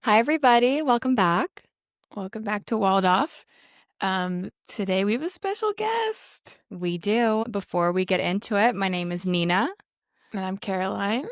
Hi, everybody. Welcome back. Welcome back to Waldorf. Today we have a special guest. We do. Before we get into it, my name is Nina, And I'm Caroline.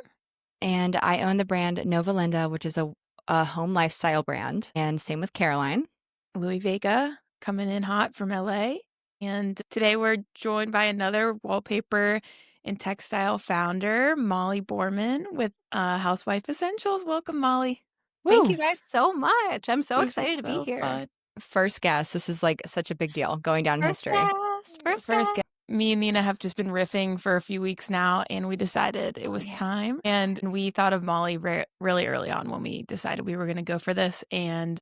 and I own the brand Nova Linda, which is a home lifestyle brand. And same with Caroline. Louis Vega coming in hot from LA. And today we're joined by another wallpaper and textile founder, Molly Borman with Housewife Essentials. Welcome, Molly. Thank you Woo! guys so much. I'm so This is excited to be so here. fun. First guest. This is like such a big deal going down in First history. guest, first First, guest. me and Nina have just been riffing for a few weeks now, and we decided it was time. And we thought of Molly really early on when we decided we were going to go for this. And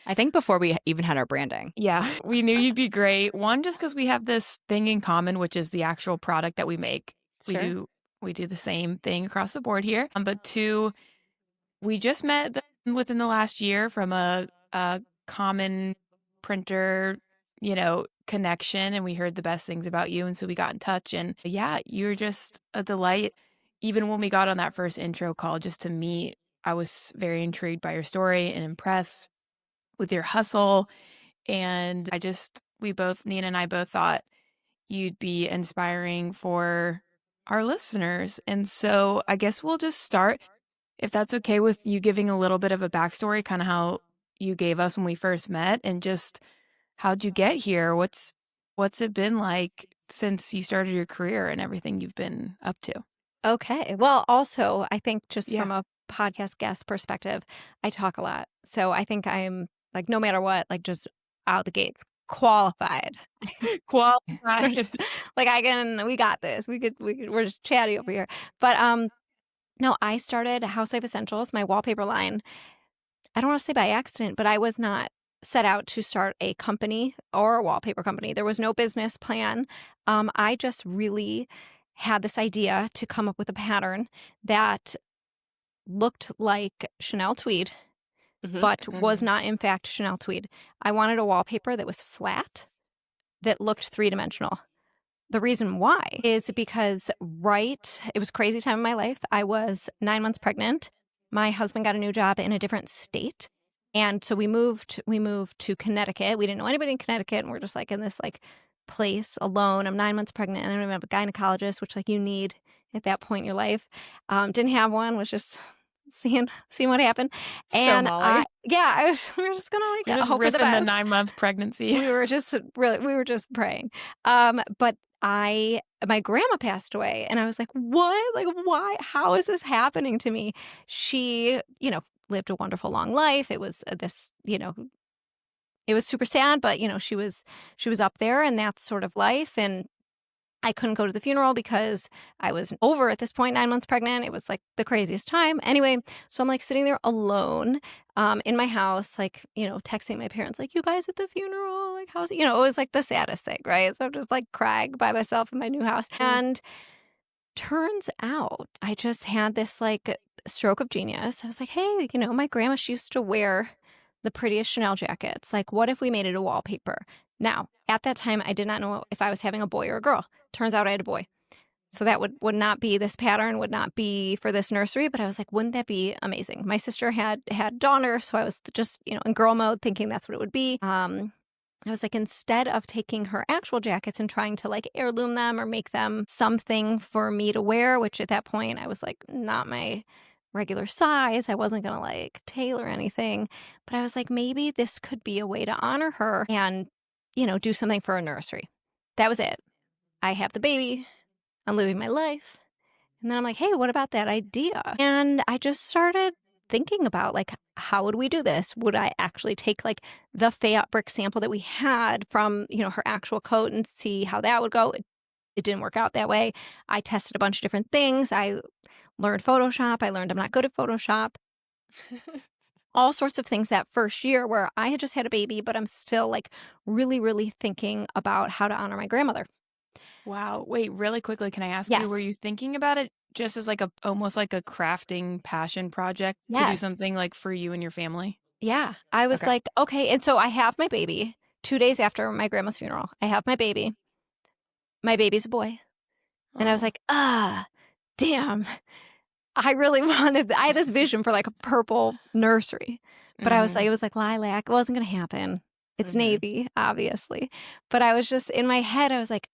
I think before we even had our branding. yeah, we knew you'd be great. One, just because we have this thing in common, which is the actual product that we make. Sure. We do the same thing across the board here. But two, we just met within the last year from a common printer, connection, and we heard the best things about you, and so we got in touch. And yeah, you're just a delight. Even when we got on that first intro call just to meet, I was very intrigued by your story and impressed with your hustle. And Nina and I both thought you'd be inspiring for our listeners. And so I guess we'll just start, if that's okay with you, giving a little bit of a backstory, kind of how you gave us when we first met, and just how'd you get here? What's it been like since you started your career and everything you've been up to? Okay. Well, also, I think just Yeah. from a podcast guest perspective, I talk a lot. So I think I'm like, no matter what, like just out the gates, qualified. Qualified. We got this. We're just chatty over here. But no, I started Housewife Essentials, my wallpaper line. I don't want to say by accident, but I was not set out to start a company or a wallpaper company. There was no business plan. I just really had this idea to come up with a pattern that looked like Chanel tweed, but was not, in fact, Chanel tweed. I wanted a wallpaper that was flat, that looked three-dimensional. The reason why is because it was a crazy time in my life. I was 9 months pregnant. My husband got a new job in a different state. And so we moved to Connecticut. We didn't know anybody in Connecticut, and we're just like in this like place alone. I'm 9 months pregnant, and I don't even have a gynecologist, which like you need at that point in your life. Didn't have one, was just seeing what happened. And Molly. we were just gonna like You're just hope for the riffing the best. 9-month pregnancy. We were just praying. But my grandma passed away, and I was like, what? Like, why? How is this happening to me? She, lived a wonderful long life. It was it was super sad, but she was up there, and that's sort of life. And I couldn't go to the funeral because I was over at this point, 9 months pregnant. It was like the craziest time. Anyway, so I'm like sitting there alone in my house, like, texting my parents, like, you guys at the funeral, like, how's it? It was like the saddest thing, right? So I'm just like crying by myself in my new house. And turns out I just had this like stroke of genius. I was like, hey, my grandma, she used to wear the prettiest Chanel jackets. Like, what if we made it a wallpaper? Now, at that time, I did not know if I was having a boy or a girl. Turns out I had a boy. So that would not be this pattern, would not be for this nursery. But I was like, wouldn't that be amazing? My sister had daughter, so I was just, in girl mode thinking that's what it would be. I was like, instead of taking her actual jackets and trying to like heirloom them or make them something for me to wear, which at that point I was like, not my regular size. I wasn't going to like tailor anything. But I was like, maybe this could be a way to honor her and, do something for a nursery. That was it. I have the baby. I'm living my life. And then I'm like, hey, what about that idea? And I just started thinking about like, how would we do this? Would I actually take like the fabric sample that we had from, her actual coat and see how that would go? It didn't work out that way. I tested a bunch of different things. I learned Photoshop. I learned I'm not good at Photoshop. All sorts of things that first year where I had just had a baby, but I'm still like really, really thinking about how to honor my grandmother. Wow. Wait, really quickly, can I ask Yes. you, were you thinking about it just as like almost like a crafting passion project to do Yes. something like for you and your family? Yeah. I was Okay. like, okay. And so I have my baby 2 days after my grandma's funeral. I have my baby. My baby's a boy. And I was Oh. like, damn. I really I had this vision for like a purple nursery, but I was like, it was like lilac. It wasn't going to happen. It's navy, obviously. But I was just in my head, I was like,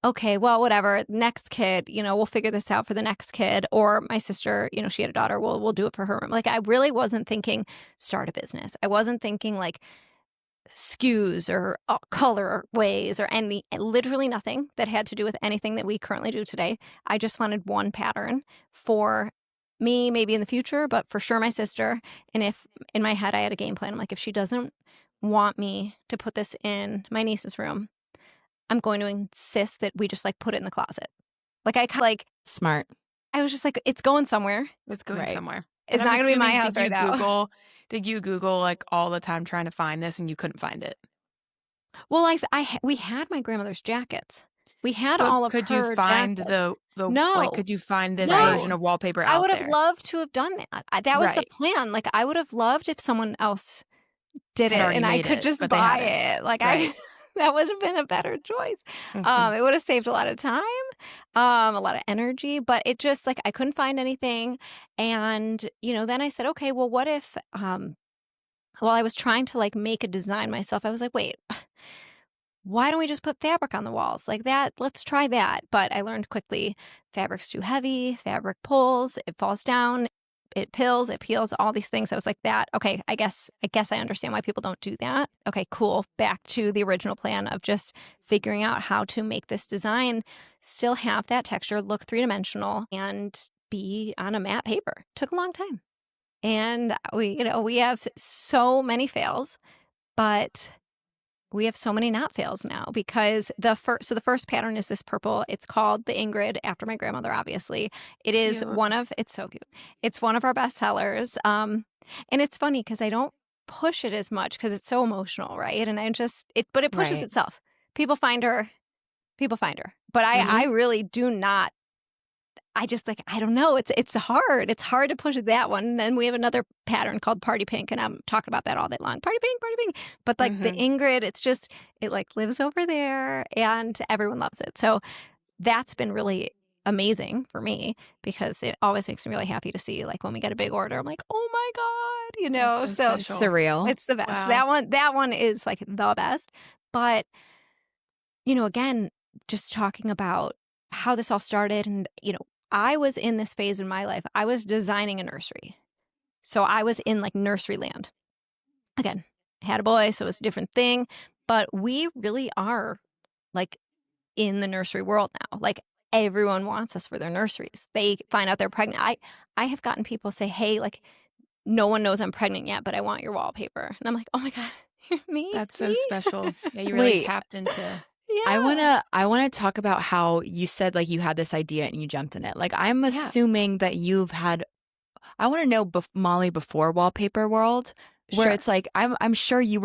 okay, well, whatever. Next kid, we'll figure this out for the next kid. Or my sister, she had a daughter. We'll do it for her. Like, I really wasn't thinking start a business. I wasn't thinking like SKUs or color ways or literally nothing that had to do with anything that we currently do today. I just wanted one pattern for me, maybe in the future, but for sure my sister. And if in my head I had a game plan, I'm like, if she doesn't want me to put this in my niece's room, I'm going to insist that we just like put it in the closet. Like Smart. I was just like, it's going somewhere. It's going somewhere. It's not going to be my house right now. Did you Google like all the time trying to find this and you couldn't find it? Well, we had my grandmother's jackets. We had all of her jackets. Could you find the no? Like, could you find this version of wallpaper out there? I would have loved to have done that. That was the plan. Like, I would have loved if someone else did it and I could just buy it. Like, that would have been a better choice. It would have saved a lot of time, a lot of energy, but it just like I couldn't find anything. And, then I said, okay, well, what if, while I was trying to like make a design myself, I was like, wait, why don't we just put fabric on the walls like that? Let's try that. But I learned quickly fabric's too heavy, fabric pulls, it falls down, it pills, it peels, all these things. I was like that. Okay, I guess I understand why people don't do that. Okay, cool. Back to the original plan of just figuring out how to make this design still have that texture, look three-dimensional, and be on a matte paper. Took a long time. And we have so many fails, but we have so many not fails now because the first pattern is this purple. It's called the Ingrid after my grandmother, obviously. It is it's so cute. It's one of our best sellers. And it's funny because I don't push it as much because it's so emotional, right? And but it pushes itself. People find her. But I really do not. I just like, I don't know. It's hard. It's hard to push that one. And then we have another pattern called Party Pink, and I'm talking about that all day long. Party Pink, Party Pink. But like the Ingrid, it like lives over there and everyone loves it. So that's been really amazing for me because it always makes me really happy to see like when we get a big order, I'm like, oh my God, so surreal. It's the best. Wow. That one is like the best. But, again, just talking about how this all started and, I was in this phase in my life. I was designing a nursery. So I was in like nursery land. Again, I had a boy, so it was a different thing. But we really are like in the nursery world now. Like everyone wants us for their nurseries. They find out they're pregnant. I have gotten people say, hey, like no one knows I'm pregnant yet, but I want your wallpaper. And I'm like, oh my God, me? That's so special. Yeah, you really tapped into... Yeah. I wanna talk about how you said like you had this idea and you jumped in it. Like I'm assuming that you've had. I want to know Molly before Wallpaper World, where it's like I'm sure you've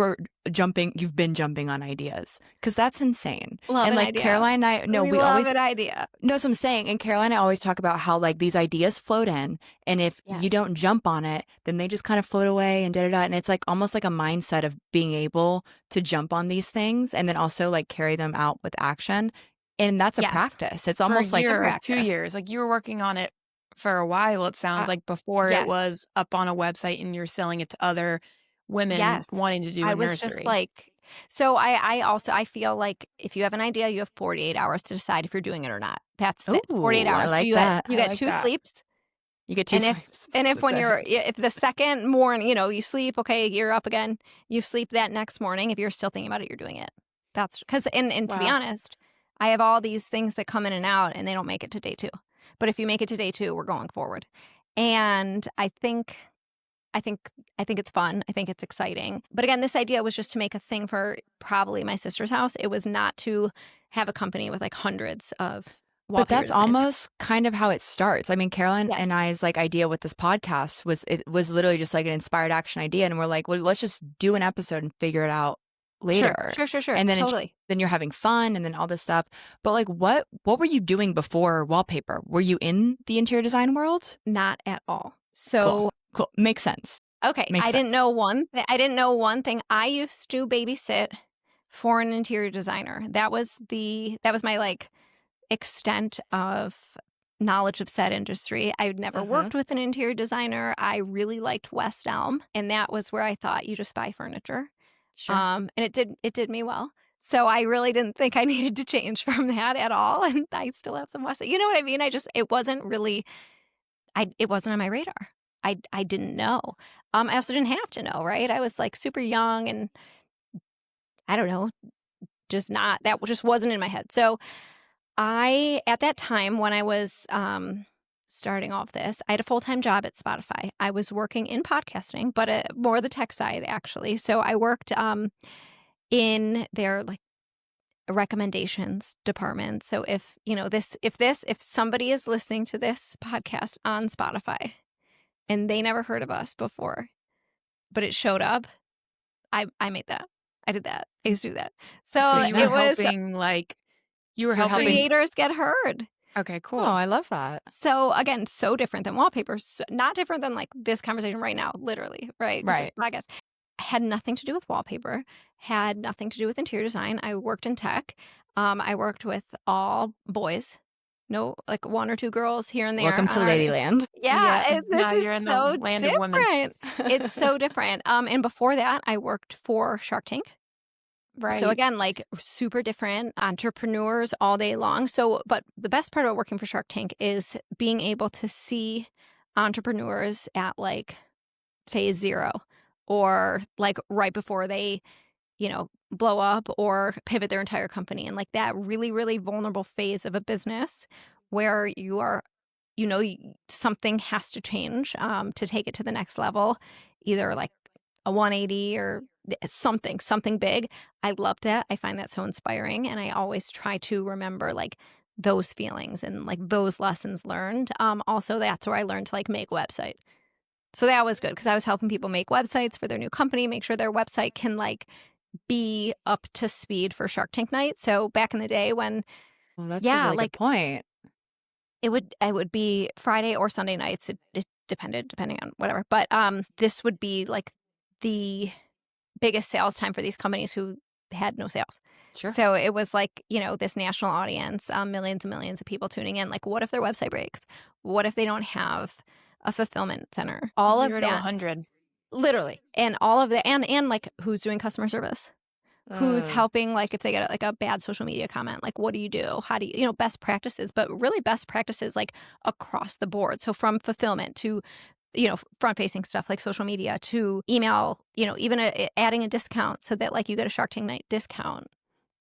been jumping on ideas because that's insane. Love and an like idea. Caroline and I, we always an idea. No, that's what I'm saying. And Caroline and I always talk about how like these ideas float in, and if you don't jump on it, then they just kind of float away and da. And it's like almost like a mindset of being able to jump on these things and then also like carry them out with action. And that's a practice. It's almost like a year a or 2 years. Like you were working on it for a while. It sounds like before it was up on a website and you're selling it to other women wanting to do a nursery. Was just like, so I feel like if you have an idea, you have 48 hours to decide if you're doing it or not. That's 48 hours. I like so that. You get two sleeps. You get two sleeps. And if if the second morning, you sleep, okay, you're up again. You sleep that next morning. If you're still thinking about it, you're doing it. That's because, and to be honest, I have all these things that come in and out and they don't make it to day 2. But if you make it to day 2, we're going forward. And I think it's fun. I think it's exciting. But again, this idea was just to make a thing for probably my sister's house. It was not to have a company with like hundreds of wallpaper But that's designs. almost kind of how it starts. I mean, Caroline and I's like idea with this podcast was literally just like an inspired action idea. And we're like, well, let's just do an episode and figure it out later. Sure. And then totally. then you're having fun and then all this stuff. But like what were you doing before Wallpaper? Were you in the interior design world? Not at all. So cool. Makes sense. Okay. I didn't know one thing. I used to babysit for an interior designer. That was my like extent of knowledge of said industry. I had never worked with an interior designer. I really liked West Elm, and that was where I thought you just buy furniture. Sure. And it did me well. So I really didn't think I needed to change from that at all. And I still have some West Elm. You know what I mean? It wasn't really, it wasn't on my radar. I didn't know. I also didn't have to know, right? I was like super young and I don't know, that just wasn't in my head. So at that time when I was starting off this, I had a full-time job at Spotify. I was working in podcasting, but more the tech side actually. So I worked in their like recommendations department. So if somebody is listening to this podcast on Spotify and they never heard of us before, but it showed up, I made that. I did that. I used to do that. So you were helping you were helping creators get heard. Okay, cool. Oh, I love that. So again, so different than wallpaper, not different than like this conversation right now, literally, right? Right. Podcast had nothing to do with wallpaper, had nothing to do with interior design. I worked in tech. I worked with all boys, no like one or two girls here and there. Welcome to Ladyland. Yeah, now this you're is in so the land different. of women. It's so different. And before that, I worked for Shark Tank. Right. So again, like super different entrepreneurs all day long. So, but the best part about working for Shark Tank is being able to see entrepreneurs at like phase 0 or like right before they, blow up or pivot their entire company. And like that really, really vulnerable phase of a business where you are, something has to change to take it to the next level, either like a 180 or something big. I love that. I find that so inspiring. And I always try to remember like those feelings and like those lessons learned. Also, that's where I learned to like make a website. So that was good because I was helping people make websites for their new company, make sure their website can like be up to speed for Shark Tank night. So back in the day when, well, that's a really good point. It would be Friday or Sunday nights. It depended, depending on whatever. But this would be like the biggest sales time for these companies who had no sales. Sure. So it was like, this national audience, millions and millions of people tuning in. Like, what if their website breaks? What if they don't have a fulfillment center? All 0 of to that. 100. Literally. And all of that. And like, who's doing customer service? Who's helping, like, if they get like a bad social media comment, like, what do you do? How do you, best practices, but really best practices like across the board. So from fulfillment to, front facing stuff like social media to email, even adding a discount so that like you get a Shark Tank night discount.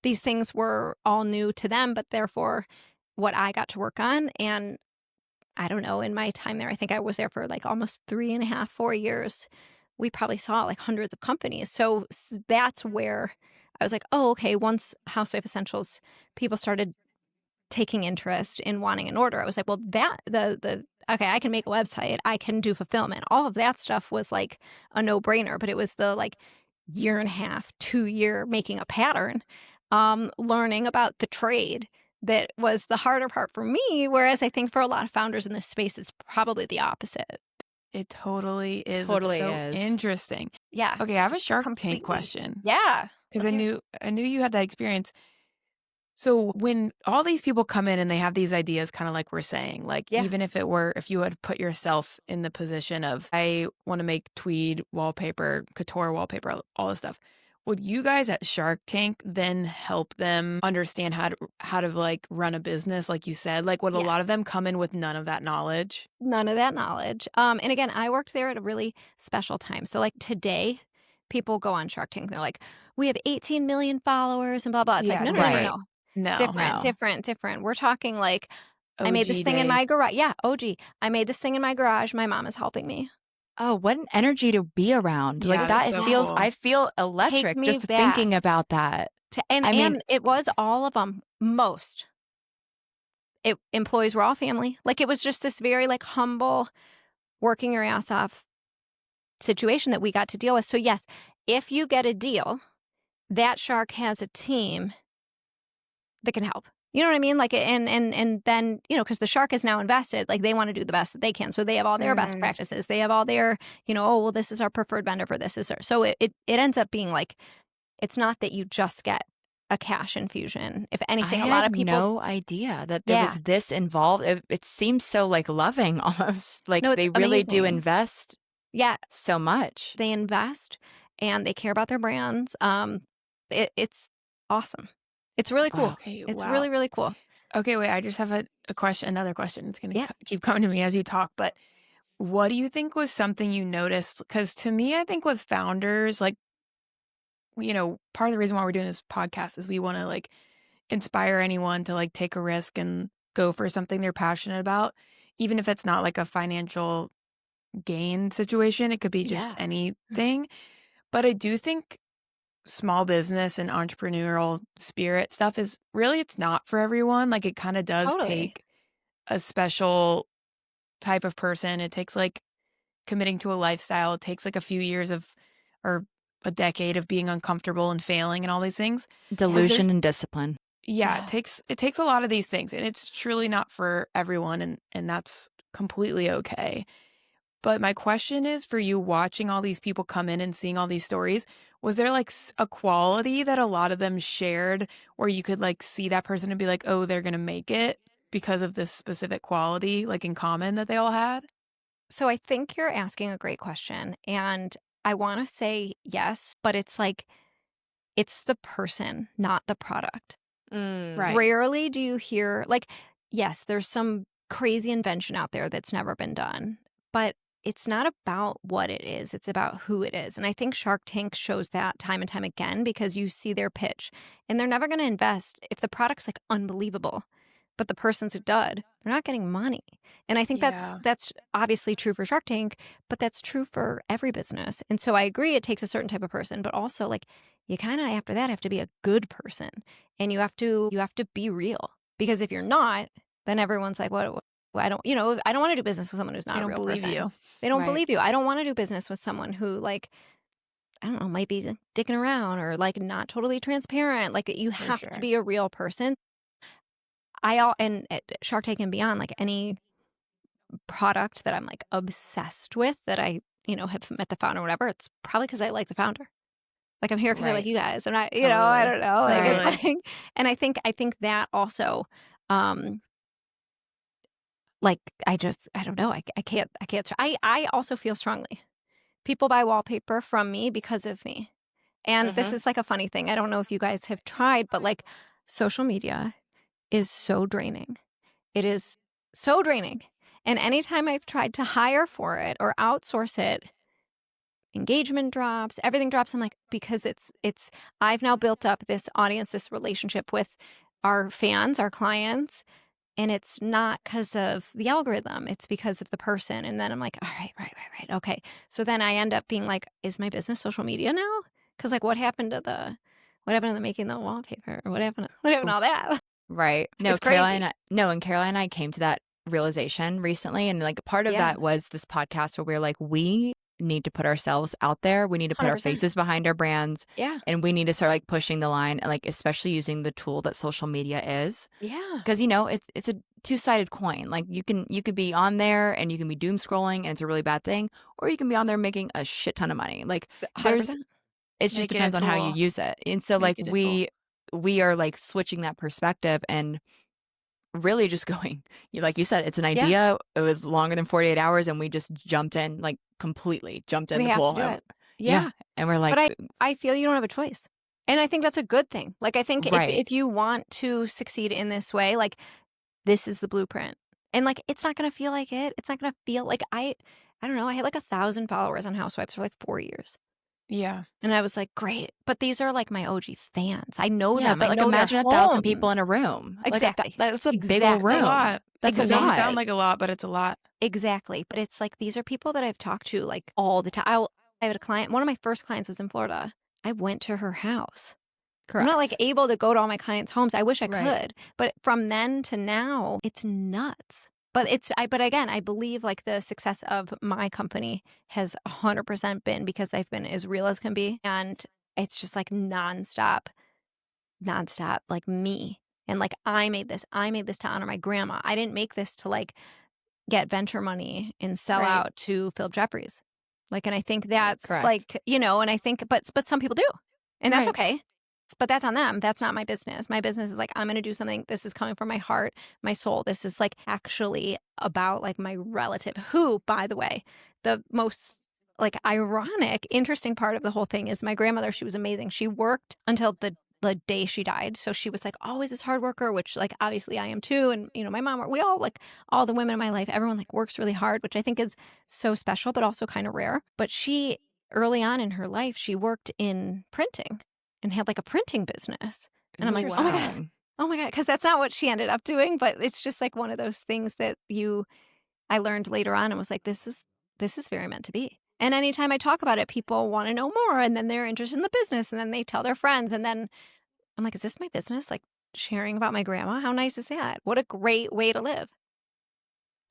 These things were all new to them, but therefore what I got to work on. And I don't know, in my time there, I think I was there for like almost 3.5, 4 years. We probably saw like hundreds of companies. So that's where I was like, oh, okay. Once Housewife Essentials, people started taking interest in wanting an order. I was like, well, okay, I can make a website. I can do fulfillment. All of that stuff was like a no-brainer, but it was the like 1.5, 2 year making a pattern, learning about the trade that was the harder part for me. Whereas I think for a lot of founders in this space, it's probably the opposite. It totally is. Totally it's so is. Interesting. Yeah. Okay, I have a Shark Tank question. Yeah. Because I knew you had that experience. So when all these people come in and they have these ideas, kind of like we're saying, like even if you had put yourself in the position of, I want to make tweed wallpaper, couture wallpaper, all this stuff. Would you guys at Shark Tank then help them understand how to like run a business, like you said? Like, would a lot of them come in with none of that knowledge? None of that knowledge. And again, I worked there at a really special time. So like today, people go on Shark Tank. They're like, we have 18 million followers and blah, blah. It's like, no. Different. We're talking like, OG I made this thing in day. my garage. Yeah, OG. I made this thing in my garage. My mom is helping me. Oh, what an energy to be around. Yeah, like that so feels, cool. I feel electric me just back. thinking about that. And it was all of them, most. Employees were all family. Like it was just this very like humble, working your ass off situation that we got to deal with. So yes, if you get a deal, that shark has a team that can help. You know what I mean? Like, and then, because the shark is now invested, like they want to do the best that they can. So they have all their best practices. They have all their, this is our preferred vendor for this. So it ends up being like, it's not that you just get a cash infusion. If I anything, a lot had of people, no idea that there was this involved. It seems so like loving almost. Like no, it's they really do amazing. invest Yeah, so much. they invest and they care about their brands. It's awesome. It's really cool. Wow. Okay, It's wow. really, really cool. Okay, wait, I just have a question, another question. It's going to Yeah. keep coming to me as you talk, but what do you think was something you noticed? Because to me, I think with founders, like, part of the reason why we're doing this podcast is we want to like inspire anyone to like take a risk and go for something they're passionate about, even if it's not like a financial gain situation. It could be just Yeah. anything. But I do think small business and entrepreneurial spirit stuff is really, it's not for everyone. Like it kind of does Totally. take a special type of person. It takes like committing to a lifestyle. It takes like a few years of, or a decade of being uncomfortable and failing and all these things. Delusion and discipline. Yeah, it takes a lot of these things, and it's truly not for everyone, and that's completely okay. But my question is for you watching all these people come in and seeing all these stories, was there like a quality that a lot of them shared where you could like see that person and be like, oh, they're going to make it because of this specific quality like in common that they all had? So I think you're asking a great question. And I want to say yes, but it's like, it's the person, not the product. Right. Rarely do you hear, like, yes, there's some crazy invention out there that's never been done, but it's not about what it is. It's about who it is. And I think Shark Tank shows that time and time again because you see their pitch and they're never going to invest if the product's like unbelievable, but the person's a dud. They're not getting money. And I think Yeah. that's obviously true for Shark Tank, but that's true for every business. And so I agree it takes a certain type of person, but also like you kind of after that have to be a good person and you have to be real because if you're not, then everyone's like, what I don't want to do business with someone who's They not a don't real believe person. you. They don't Right. believe you. I don't want to do business with someone who like, I don't know, might be dicking around or like not totally transparent. Like you For have to sure. be a real person. And at Shark Tank and beyond, like any product that I'm like obsessed with that I, have met the founder or whatever, it's probably because I like the founder. Like I'm here because I like Right. you guys. And I Totally. don't know. Like Totally. it's like, and I think that also, like I don't know. I can't. I also feel strongly. People buy wallpaper from me because of me. And this is like a funny thing. I don't know if you guys have tried, but like social media is so draining. It is so draining. And anytime I've tried to hire for it or outsource it, engagement drops, everything drops. I'm like, because I've now built up this audience, this relationship with our fans, our clients. And it's not because of the algorithm. It's because of the person. And then I'm like, all right, right. Okay. So then I end up being like, is my business social media now? Because like, what happened to the making the wallpaper? Or what happened to all that? Right. No, It's Caroline, crazy. and Caroline and I came to that realization recently. And like part of Yeah. that was this podcast where we were like, we need to put ourselves out there. We need to put our 100%. faces behind our brands. Yeah. And we need to start like pushing the line and like especially using the tool that social media is. Yeah. Because it's a two-sided coin. Like you could be on there and you can be doom scrolling and it's a really bad thing, or you can be on there making a shit ton of money. Like 100%. it just Make it a depends on how you tool. use it. And so like Make it a tool. we are like switching that perspective and really just going, like you said, it's an idea. It was longer than 48 hours and we just jumped in, like completely jumped in We the have pool. to do And- it. yeah. And we're like, But I feel you don't have a choice. And I think that's a good thing. Like, I think Right. if you want to succeed in this way, like, this is the blueprint. And, like, it's not going to feel like it. It's not going to feel like I don't know. I had like 1,000 followers on Housewives for like 4 years. Yeah. And I was like, great. But these are like my OG fans. I know yeah, them. but I like know imagine their 1,000 people homes. in a room. Exactly. Like, that's a big Exactly. old It's a room. lot. That's It a doesn't lot. sound like a lot, but it's a lot. Exactly. But it's like, these are people that I've talked to like all the time. I had a client. One of my first clients was in Florida. I went to her house. Correct. I'm not like able to go to all my clients' homes. I wish I Right. could. But from then to now, it's nuts. But but again, I believe like the success of my company has 100% been because I've been as real as can be. And it's just like nonstop, like me. And like I made this to honor my grandma. I didn't make this to like get venture money and sell Right. out to Philip Jeffries. Like, and I think that's Correct. like, and I think, but some people do. And that's Right. okay. but that's on them. That's not my business. My business is like, I'm going to do something. This is coming from my heart, my soul. This is like actually about like my relative who, by the way, the most like ironic, interesting part of the whole thing is my grandmother. She was amazing. She worked until the day she died. So she was like always this hard worker, which like obviously I am too. And my mom, we all like all the women in my life, everyone like works really hard, which I think is so special, but also kind of rare. But she early on in her life, she worked in printing and had like a printing business. And I'm like, oh my God. Interesting. Oh my God. Because that's not what she ended up doing. But it's just like one of those things that I learned later on and was like, this is very meant to be. And anytime I talk about it, people want to know more. And then they're interested in the business. And then they tell their friends. And then I'm like, is this my business? Like sharing about my grandma? How nice is that? What a great way to live.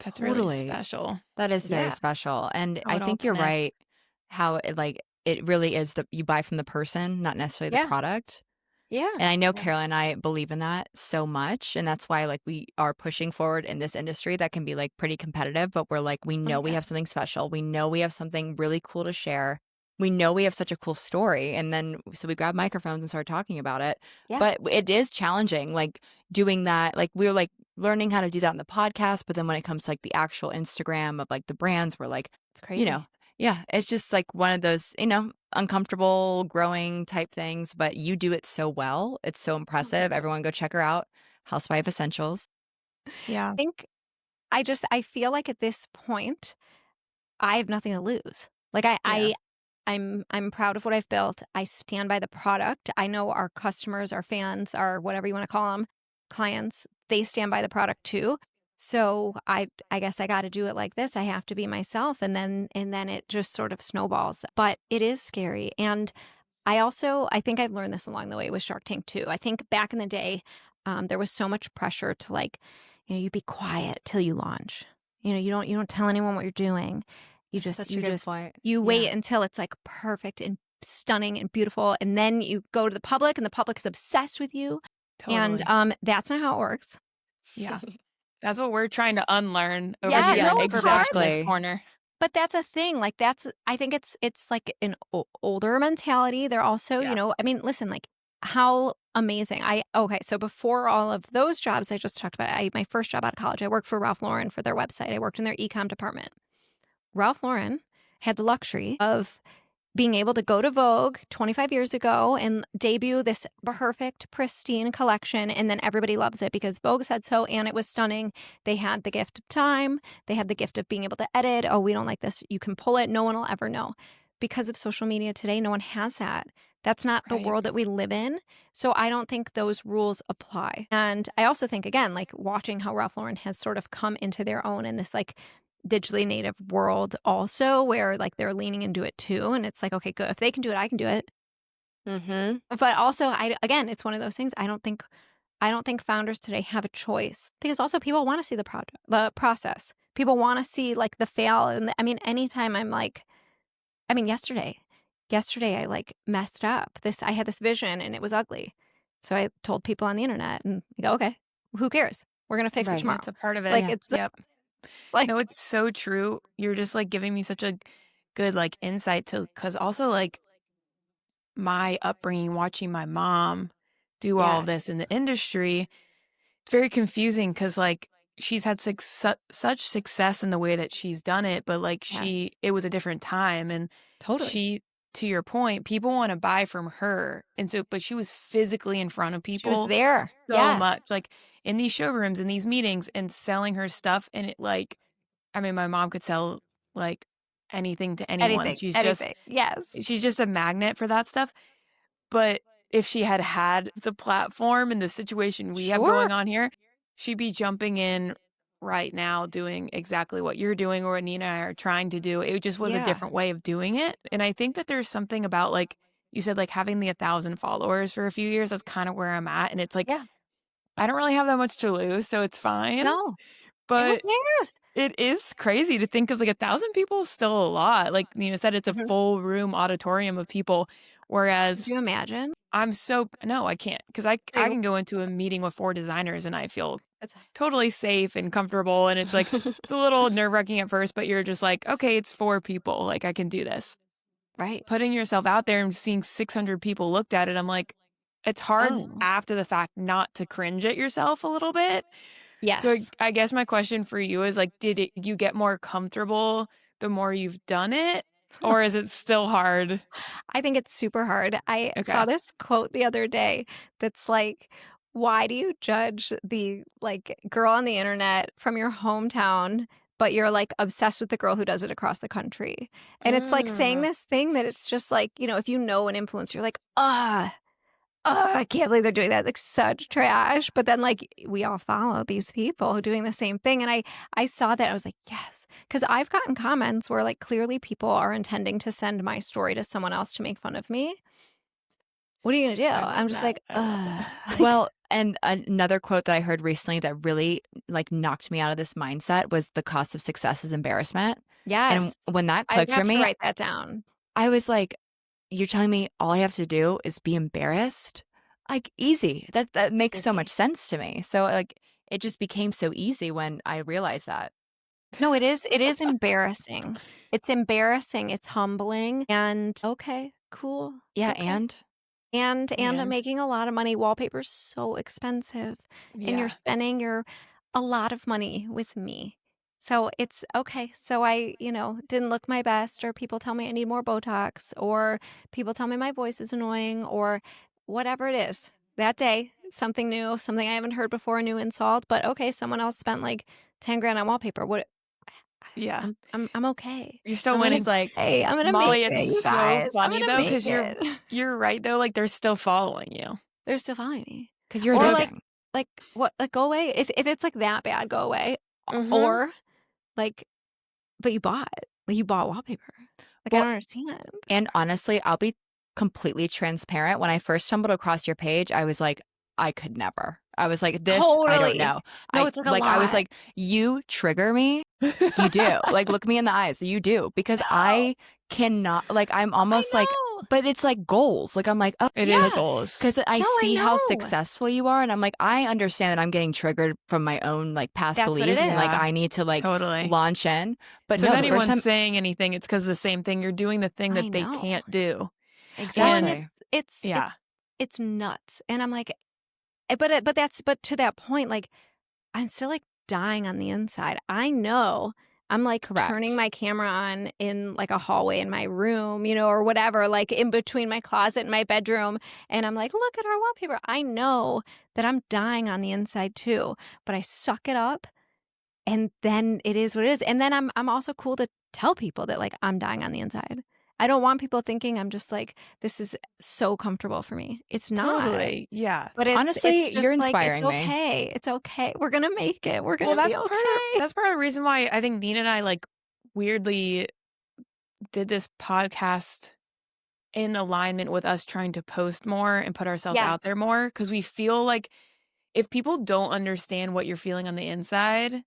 That's really Totally. special. That is very Yeah. special. And How I it all think you're connects. right how it really is you buy from the person, not necessarily the Yeah. product. Yeah. And I know Yeah. Carol and I believe in that so much. And that's why like we are pushing forward in this industry that can be like pretty competitive, but we're like, we know we yeah. have something special. We know we have something really cool to share. We know we have such a cool story. And then so we grabbed microphones and started talking about it. Yeah. But it is challenging, like doing that. Like we're like learning how to do that in the podcast. But then when it comes to like the actual Instagram of like the brands, we're like, It's crazy. yeah, it's just like one of those, uncomfortable growing type things, but you do it so well. It's so impressive. thanks. Everyone go check her out. Housewife Essentials. Yeah. I think I feel like at this point, I have nothing to lose. Like I'm proud of what I've built. I stand by the product. I know our customers, our fans, our whatever you want to call them, clients, they stand by the product too. So I guess I got to do it like this. I have to be myself, and then it just sort of snowballs. But it is scary, and I think I've learned this along the way with Shark Tank too. I think back in the day, there was so much pressure to like, you be quiet till you launch. You don't tell anyone what you're doing. You Point. wait Yeah. until it's like perfect and stunning and beautiful, and then you go to the public, and the public is obsessed with you. Totally. And that's not how it works. Yeah. That's what we're trying to unlearn over Yeah, here no, in it's perfectionist hard. corner. But that's a thing. Like I think it's like an older mentality. They're also, Yeah. I mean, listen, like how amazing. So before all of those jobs I just talked about, my first job out of college, I worked for Ralph Lauren for their website. I worked in their e-com department. Ralph Lauren had the luxury of being able to go to Vogue 25 years ago and debut this perfect, pristine collection. And then everybody loves it because Vogue said so and it was stunning. They had the gift of time. They had the gift of being able to edit. Oh, we don't like this. You can pull it. No one will ever know. Because of social media today, no one has that. That's not the Right. world that we live in. So I don't think those rules apply. And I also think, again, like watching how Ralph Lauren has sort of come into their own in this like digitally native world also where like they're leaning into it too. And it's like, okay, good. If they can do it, I can do it. Mm-hmm. But also again, it's one of those things I don't think founders today have a choice because also people want to see the process. People want to see like the fail. And anytime yesterday I like messed up I had this vision and it was ugly. So I told people on the internet and they go, okay, who cares? We're going to fix it Right. tomorrow. It's a part of it. Like Yeah. Yep. like, No, it's so true. You're just like giving me such a good like insight because also like my upbringing, watching my mom do all of this in the industry, it's very confusing because like she's had such success in the way that she's done it, but like it was a different time, and totally. to your point, people want to buy from her, and so but she was physically in front of She was people there. so Yes. much, like in these showrooms, in these meetings, and selling her stuff, and it like, I mean, my mom could sell like anything to anyone. Anything. Yes. She's just a magnet for that stuff. But if she had the platform and the situation we have going on here, she'd be jumping in right now doing exactly what you're doing or what Nina and I are trying to do. It just was a different way of doing it. And I think that there's something about, like you said, like having the 1,000 followers for a few years. That's kind of where I'm at. And it's like, I don't really have that much to lose, so it's fine. No. But Who cares? it is crazy to think, because like 1,000 people is still a lot. Like Nina said, it's a full room auditorium of people. Whereas Could you imagine? no, I can't, because I can go into a meeting with 4 designers and I feel totally safe and comfortable. And it's like, it's a little nerve wracking at first, but you're just like, okay, it's 4 people. Like I can do this. Right. Putting yourself out there and seeing 600 people looked at it, I'm like, it's hard Oh. after the fact not to cringe at yourself a little bit. So Yes. I guess my question for you is like, you get more comfortable the more you've done it, or is it still hard? I think it's super hard. I Okay. saw this quote the other day that's like, why do you judge the like girl on the internet from your hometown, but you're like obsessed with the girl who does it across the country? And it's like saying Mm, this thing that it's just like, if you know an influencer, you're like, I can't believe they're doing that. Like such trash. But then like we all follow these people who are doing the same thing. And I saw that. I was like, yes. Because I've gotten comments where like clearly people are intending to send my story to someone else to make fun of me. What are you gonna do? I I'm love just that. like, I love that. Well, and another quote that I heard recently that really like knocked me out of this mindset was the cost of success is embarrassment. And yes. when that I clicked for have to me, write that down. I was like, you're telling me all I have to do is be embarrassed? Like easy. That makes so much Easy. sense to me. So like it just became so easy when I realized that. No, it is. It is embarrassing. It's embarrassing. It's humbling. And okay, cool. Yeah, Okay. and And I'm And making a lot of money. Wallpaper's so expensive, and you're yeah, spending a lot of money with me. So it's okay. So I, didn't look my best, or people tell me I need more Botox, or people tell me my voice is annoying, or whatever it is. That day, something new, something I haven't heard before, a new insult. But okay, someone else spent like 10 grand on wallpaper. What? yeah. I'm okay. You're still I'm gonna she's winning. like, hey, I'm gonna make Molly, it's it, you so guys. I'm funny gonna though, make because it. you're right though. Like they're still following you. They're still following me. because you're Or amazing. like what? Like go away. If it's like that bad, go away. Mm-hmm. Or like, but you bought wallpaper. Like I Well, don't understand. and honestly, I'll be completely transparent. When I first stumbled across your page, I was like, I could never. I was like, this, I don't Totally. know. No, it's like a I was lot. like, you trigger me. You do. Like, look me in the eyes. You do. Because No, I cannot, like, I'm I almost like, know. but it's like goals. Like, I'm like, oh, It is Yeah. like, goals. because I No, I see how know. successful you are. And I'm like, I understand that I'm getting triggered from my own, like, past That's what it beliefs. And, like, is. Yeah, I need to, like, totally. launch in. But So if no, the first anyone's time, saying anything, it's because the same thing. You're doing the thing I that they know. can't do. Well, and exactly. Yeah, it's nuts. And I'm like, but to that point, like I'm still like dying on the inside. I know I'm like turning Correct. my camera on in like a hallway in my room, or whatever, like in between my closet and my bedroom. And I'm like, look at our wallpaper. I know that I'm dying on the inside too, but I suck it up. And then it is what it is. And then I'm also cool to tell people that like I'm dying on the inside. I don't want people thinking I'm just like, this is so comfortable for me. It's not. totally. Yeah. But it's Honestly, you're just like, it's inspiring me. okay. It's okay. We're gonna make it. We're Well, gonna be okay. that's part of the reason why I think Nina and I like weirdly did this podcast in alignment with us trying to post more and put ourselves out Yes. there more, because we feel like if people don't understand what you're feeling on the inside,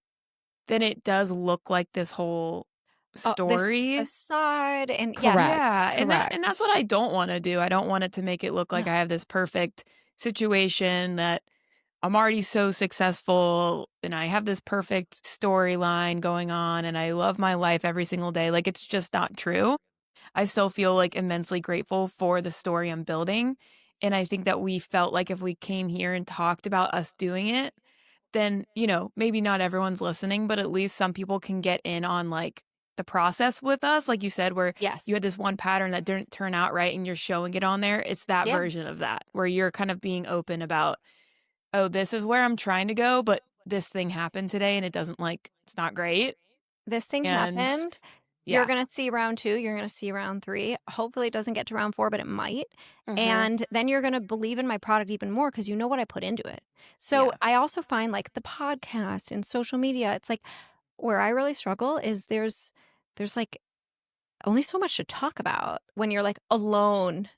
then it does look like this whole This story. facade and yes. Correct. Yeah, and that's Correct. what I don't want to do. I don't want it to make it look like No. I have this perfect situation, that I'm already so successful and I have this perfect storyline going on and I love my life every single day. Like it's just not true. I still feel like immensely grateful for the story I'm building. And I think that we felt like if we came here and talked about us doing it, then, maybe not everyone's listening, but at least some people can get in on like the process with us. Like you said, where Yes. you had this one pattern that didn't turn out right and you're showing it on there. It's that Yeah. version of that where you're kind of being open about, oh, this is where I'm trying to go, but this thing happened today and it's not great. This thing And happened. You're yeah. gonna see round 2. You're gonna see round 3. Hopefully, it doesn't get to round 4, but it might. Mhm. And then you're gonna believe in my product even more because you know what I put into it. So Yeah. I also find like the podcast and social media. It's like where I really struggle is there's like only so much to talk about when you're like alone,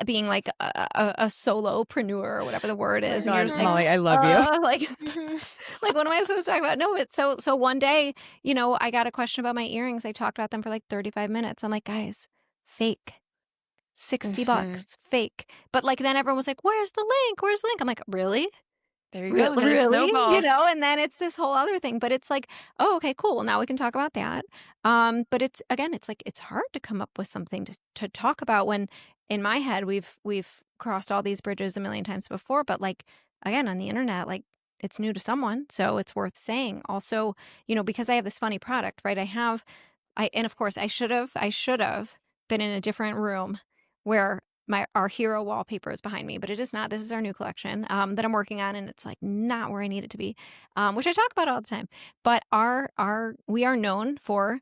being like a solopreneur or whatever the word Oh my is, and you're gosh, just like, Molly, I love you. like, Mhm. like what am I supposed to talk about? No, it's so one day, I got a question about my earrings. I talked about them for like 35 minutes. I'm like, guys, fake. 60 Mhm. bucks, fake. But like then everyone was like, where's the link? Where's the link? I'm like, really? There you go. And then it Really? snowballs. And then it's this whole other thing. But it's like, oh, okay, cool. Well, now we can talk about that. But it's again, it's like it's hard to come up with something to talk about when in my head, we've crossed all these bridges a million times before, but like again on the internet, like it's new to someone, so it's worth saying. Also, because I have this funny product, right? And of course I should have been in a different room where our hero wallpaper is behind me, but it is not. This is our new collection that I'm working on, and it's like not where I need it to be, which I talk about all the time. But we are known for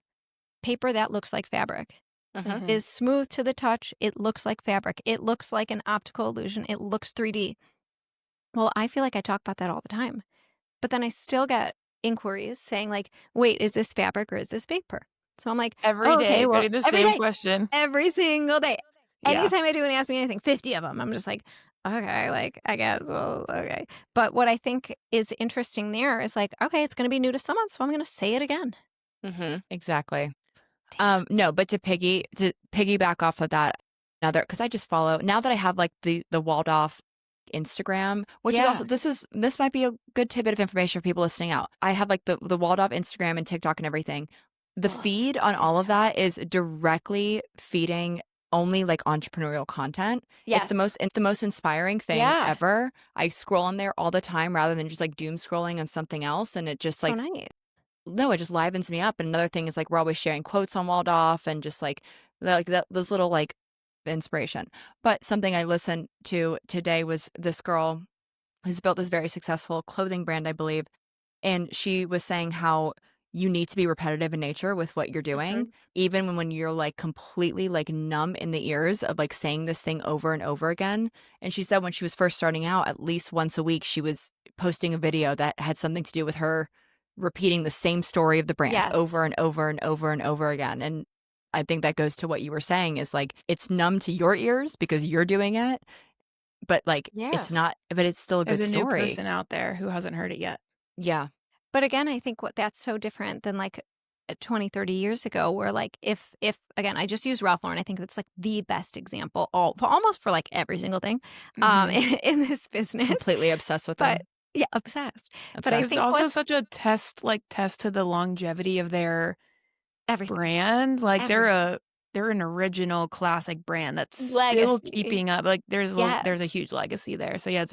paper that looks like fabric. It is smooth to the touch. It looks like fabric. It looks like an optical illusion. It looks 3D. Well, I feel like I talk about that all the time, but then I still get inquiries saying like, wait, is this fabric or is this vapor? So I'm like, Every oh, day okay, well, getting the every same day, question. every single day. Yeah. Anytime I do and ask me anything, 50 of them, I'm just like, okay, like, I guess, well, okay. But what I think is interesting there is like, okay, it's going to be new to someone, so I'm going to say it again. Exactly. No, but to piggyback off of that, because I just follow, now that I have like the walled off Instagram, which is also, this might be a good tidbit of information for people listening out. I have like the walled off Instagram and TikTok and everything. The feed on all of that is directly feeding only like entrepreneurial content. Yes. It's the most inspiring thing ever. I scroll on there all the time rather than just like doom scrolling on something else, and it just So like, nice. no, it just livens me up. And another thing is like we're always sharing quotes on Walled Off and just like those little like inspiration. But something I listened to today was this girl who's built this very successful clothing brand, I believe, and she was saying how you need to be repetitive in nature with what you're doing, even when you're like completely like numb in the ears of like saying this thing over and over again. And she said when she was first starting out, at least once a week, she was posting a video that had something to do with her repeating the same story of the brand over and over and over and over again. And I think that goes to what you were saying is like, it's numb to your ears because you're doing it, but like, it's not, but it's still a good There's a story. new person out there who hasn't heard it yet. Yeah. But again, I think that's so different than like 20, 30 years ago where like if again, I just use Ralph Lauren. I think that's like the best example almost for like every single thing in this business. Completely obsessed with them. Yeah, obsessed. But I it's think also such a test to the longevity of their brand. Like they're an original classic brand that's still keeping up. Like there's a huge legacy there. So yeah,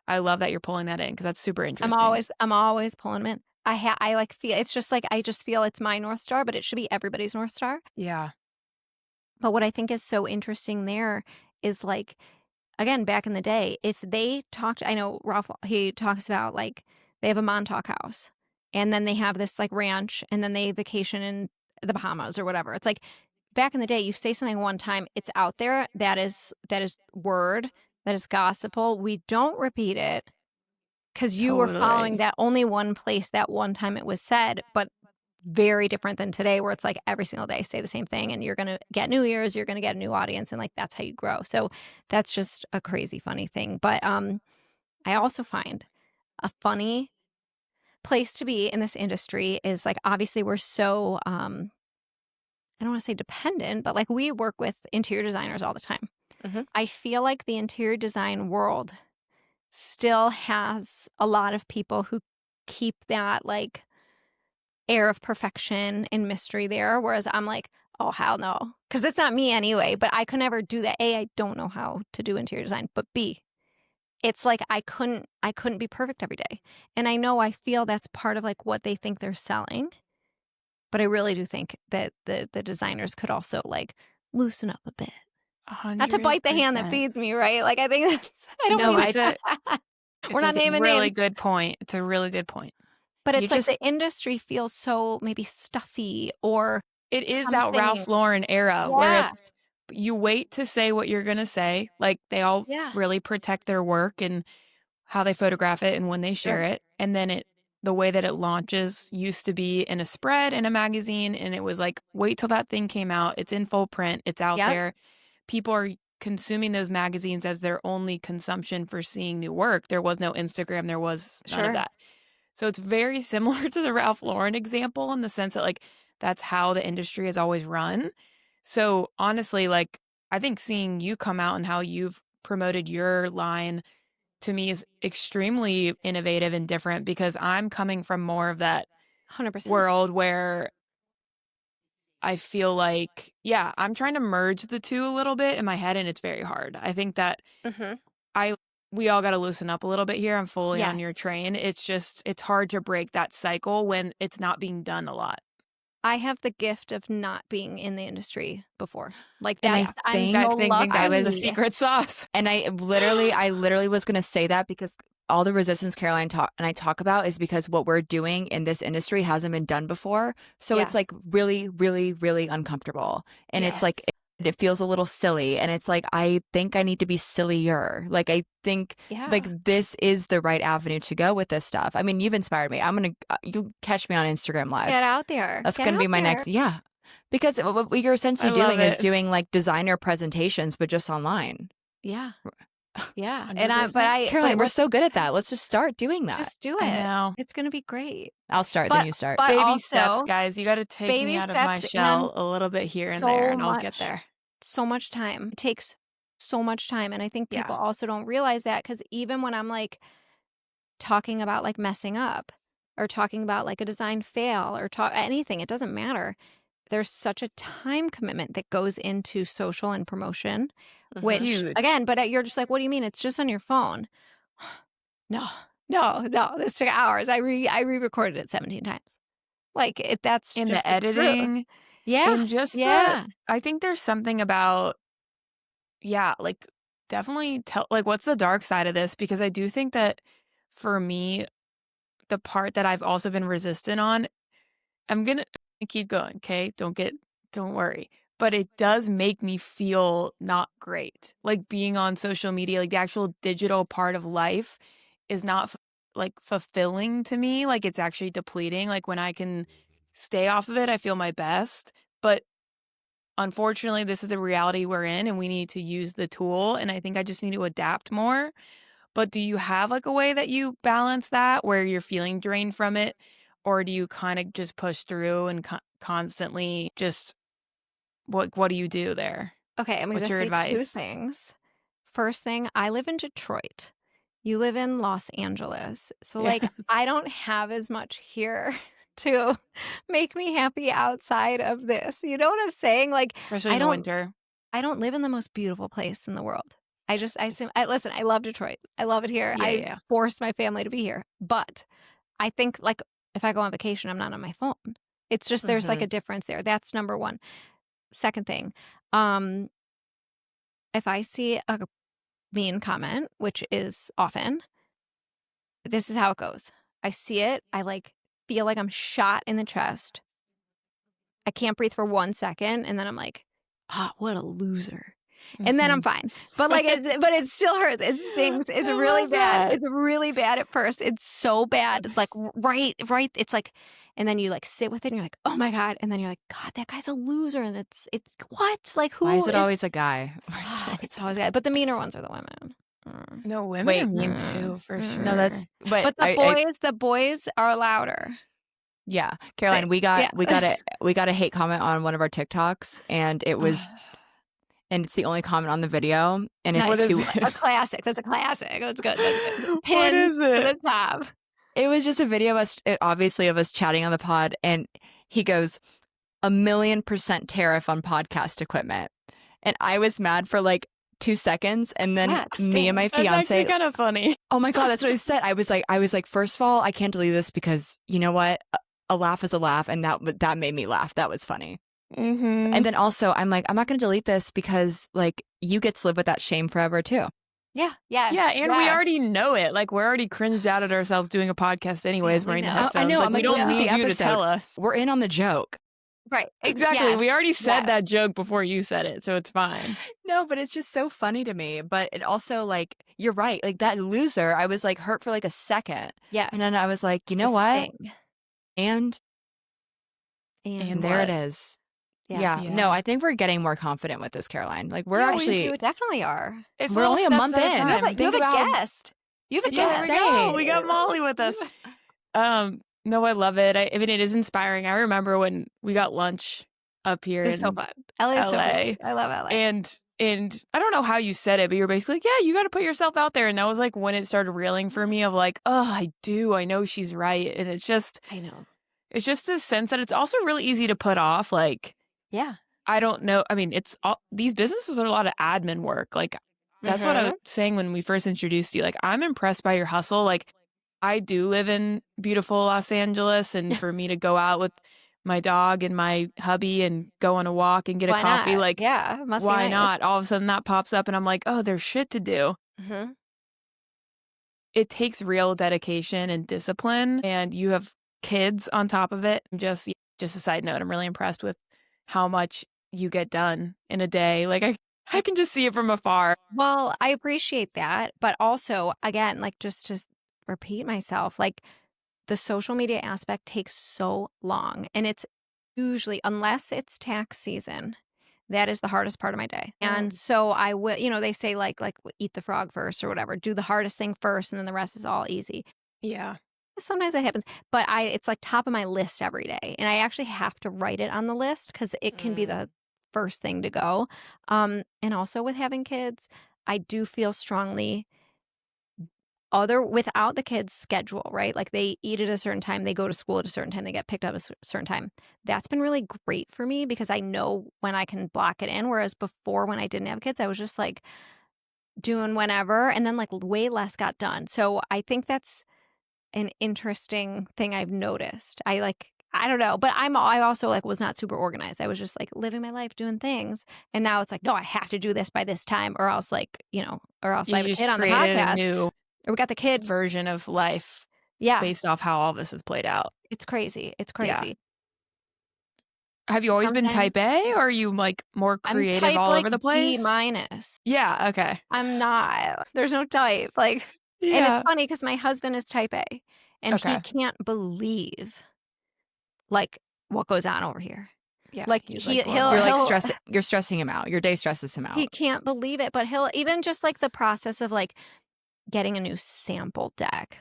I love that you're pulling that in because that's super interesting. I'm always pulling them in. I like feel it's just like I just feel it's my North Star, but it should be everybody's North Star. Yeah. But what I think is so interesting there is like, again, back in the day, if they talked, I know Ralph, he talks about like they have a Montauk house and then they have this like ranch and then they vacation in the Bahamas or whatever. It's like back in the day, you say something one time, it's out there. That is word, that is gospel. We don't repeat it because you were following that only one place that one time it was said, but very different than today where it's like every single day say the same thing and you're going to get new ears, you're going to get a new audience, and like that's how you grow. So that's just a crazy funny thing. But I also find a funny place to be in this industry is like obviously we're so I don't want to say dependent, but like we work with interior designers all the time. I feel like the interior design world still has a lot of people who keep that like air of perfection and mystery there, whereas I'm like, oh hell no, because that's not me anyway. But I could never do that. A, I don't know how to do interior design, but B, it's like I couldn't be perfect every day. And I feel that's part of like what they think they're selling, but I really do think that the designers could also like loosen up a bit. 100%. Not to bite the hand that feeds me, right? Like I think that's we're not naming names. Really good point. It's a really good point. But it's like the industry feels so maybe stuffy or it is that Ralph Lauren era where it's you wait to say what you're going to say. Like they all really protect their work and how they photograph it and when they share it. And then the way that it launches used to be in a spread in a magazine. And it was like, wait till that thing came out. It's in full print. It's out there. People are consuming those magazines as their only consumption for seeing new work. There was no Instagram. There was none of that. So it's very similar to the Ralph Lauren example in the sense that like that's how the industry has always run. So honestly, like I think seeing you come out and how you've promoted your line to me is extremely innovative and different because I'm coming from more of that 100% world where I feel like, yeah, I'm trying to merge the two a little bit in my head, and it's very hard. I think that we all got to loosen up a little bit here. I'm fully on your Yes. train. It's hard to break that cycle when it's not being done a lot. I have the gift of not being in the industry before. Like And that's, I'm think so thinking lucky. that's the secret sauce. And I literally was going to say that because all the resistance Caroline and I talk about is because what we're doing in this industry hasn't been done before. So it's like really, really, really uncomfortable. And it's like, it feels a little silly. And it's like, I think I need to be sillier. Like, I think like this is the right avenue to go with this stuff. I mean, you've inspired me. I'm going to, you catch me on Instagram Live. Get out there. That's going to be my next. Yeah. Because what you're essentially doing is doing like designer presentations, but just online. Yeah. Yeah. 100%. Caroline, we're so good at that. Let's just start doing that. Just do it. I know. It's going to be great. I'll start, then you start. But baby also, steps, guys. You got to take me out of my shell a little bit here and there, and I'll get there. So much time. It takes so much time. And I think people also don't realize that, because even when I'm like talking about like messing up or talking about like a design fail or anything, it doesn't matter. There's such a time commitment that goes into social and promotion, which again, but you're just like, what do you mean? It's just on your phone. No, this took hours. I re-recorded it 17 times. Like that's in just the editing. Yeah. And just I think there's something about, like definitely like what's the dark side of this? Because I do think that for me, the part that I've also been resistant on, I'm going to keep going. Okay. Don't worry. But it does make me feel not great. Like being on social media, like the actual digital part of life is not like fulfilling to me. Like it's actually depleting. Like when I can stay off of it, I feel my best. But unfortunately, this is the reality we're in, and we need to use the tool. And I think I just need to adapt more. But do you have like a way that you balance that where you're feeling drained from it? Or do you kind of just push through and constantly just, what do you do there? Okay, I'm going to say two things. First thing, I live in Detroit. You live in Los Angeles. So like I don't have as much here to make me happy outside of this. You know what I'm saying? Like, especially in the winter. I don't live in the most beautiful place in the world. Listen, I love Detroit. I love it here. I forced my family to be here. But I think like if I go on vacation, I'm not on my phone. It's just there's like a difference there. That's number one. Second thing, if I see a mean comment, which is often, this is how it goes. I see it. I like feel like I'm shot in the chest. I can't breathe for 1 second. And then I'm like, what a loser. And then I'm fine. But like, but it still hurts. It stings. It's really bad. It's really bad at first. It's so bad. Like, right. It's like, and then you like sit with it and you're like, oh my God. And then you're like, God, that guy's a loser. And it's what? Like, who? Why is it always a guy? It's always a guy. But the meaner ones are the women. No, women are mean too, for sure. No, but the boys are louder. Yeah. Caroline, we got a hate comment on one of our TikToks, and it was and it's the only comment on the video, and it's a classic. That's a classic. That's good. What is it? To the top. It was just a video of us, obviously, of us chatting on the pod, and he goes, 1,000,000% tariff on podcast equipment. And I was mad for like 2 seconds, and then me and my fiance. That's actually kind of funny. Oh my God, that's what I said. I was like, first of all, I can't delete this because you know what? A laugh is a laugh, and that made me laugh. That was funny. And then also, I'm like, I'm not going to delete this because like you get to live with that shame forever too. Yeah. And we already know it. Like we're already cringed out at ourselves doing a podcast anyways. Wearing the headphones. I know. Like, we don't need you to tell us. We're in on the joke. Right. Exactly. Yeah. We already said that joke before you said it, so it's fine. No, but it's just so funny to me. But it also like, you're right. Like that loser, I was like hurt for like a second. Yes. And then I was like, you know what? And there it is. Yeah. No, I think we're getting more confident with this, Caroline. Like we're actually we definitely are. We're only a month in. You have a guest. You have a guest. We got Molly with us. No, I love it. I mean, it is inspiring. I remember when we got lunch up here. It's so fun. LA. So fun. I love LA. And I don't know how you said it, but you're basically like, yeah, you got to put yourself out there. And that was like when it started reeling for me of like, oh, I do. I know she's right. And it's just, I know. It's just this sense that it's also really easy to put off. Like, Yeah. I don't know. I mean, these businesses are a lot of admin work. Like, that's what I was saying when we first introduced you. Like, I'm impressed by your hustle. Like, I do live in beautiful Los Angeles, and for me to go out with my dog and my hubby and go on a walk and get a Why coffee, not? like, Yeah, it must be why nice. not? All of a sudden that pops up, and I'm like, oh, there's shit to do. Mm-hmm. It takes real dedication and discipline, and you have kids on top of it. Just a side note, I'm really impressed with how much you get done in a day. Like, I can just see it from afar. Well, I appreciate that, but also, again, like, just to repeat myself, like, the social media aspect takes so long, and it's usually, unless it's tax season, that is the hardest part of my day. And so I will, they say like eat the frog first or whatever, do the hardest thing first, and then the rest is all easy. Yeah. Sometimes that happens, but it's like top of my list every day, and I actually have to write it on the list because it can be the first thing to go. And also with having kids, I do feel strongly without the kids' schedule, right? Like they eat at a certain time, they go to school at a certain time, they get picked up at a certain time. That's been really great for me because I know when I can block it in. Whereas before, when I didn't have kids, I was just like doing whenever, and then like way less got done. So I think that's an interesting thing I've noticed. I don't know, but I also like was not super organized. I was just like living my life doing things. And now it's like, no, I have to do this by this time or else or else I have a just kid on the created a podcast. new Or we got the kid version of life Yeah. based off how all this has played out. It's crazy. It's Yeah. crazy. Have you always been type A, or are you like more I'm creative type all like over the B place? minus. Yeah, okay. I'm not. There's no type. And Yeah. it's funny because my husband is type A, and he Okay. can't believe like what goes on over here. Yeah. Like he's he'll You're like he'll you're stressing him out. Your day stresses him he out. can't believe it, but he'll even just like the process of like getting a new sample deck.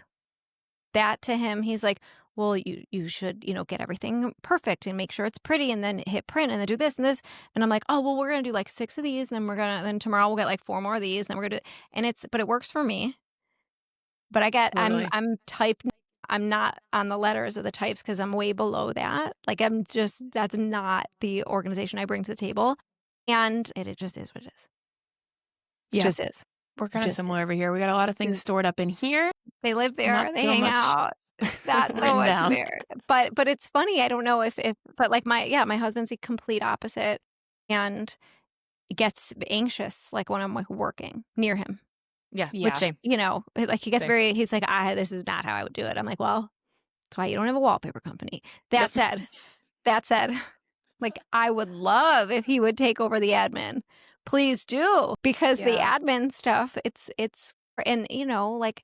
That to him, he's like, well, you should, get everything perfect and make sure it's pretty and then hit print and then do this and this. And I'm like, oh, well, we're going to do like 6 of these and then tomorrow we'll get like 4 more of these and then we're going to and but it works for me. But Totally. I'm type, I'm not on the letters of the types because I'm way below that. Like that's not the organization I bring to the table. And it just is what it is. Yeah. Just is. We're kind of similar over here. We got a lot of things stored up in here. They live there. Not they so hang much out. Not so written much down. there. But it's funny. I don't know if but like my husband's the complete opposite and gets anxious like when I'm like working near him. Yeah. Yeah. Same. Like he gets Same. he's like, this is not how I would do it. I'm like, well, that's why you don't have a wallpaper company. That said, like I would love if he would take over the admin. Please do. Because the admin stuff, it's and like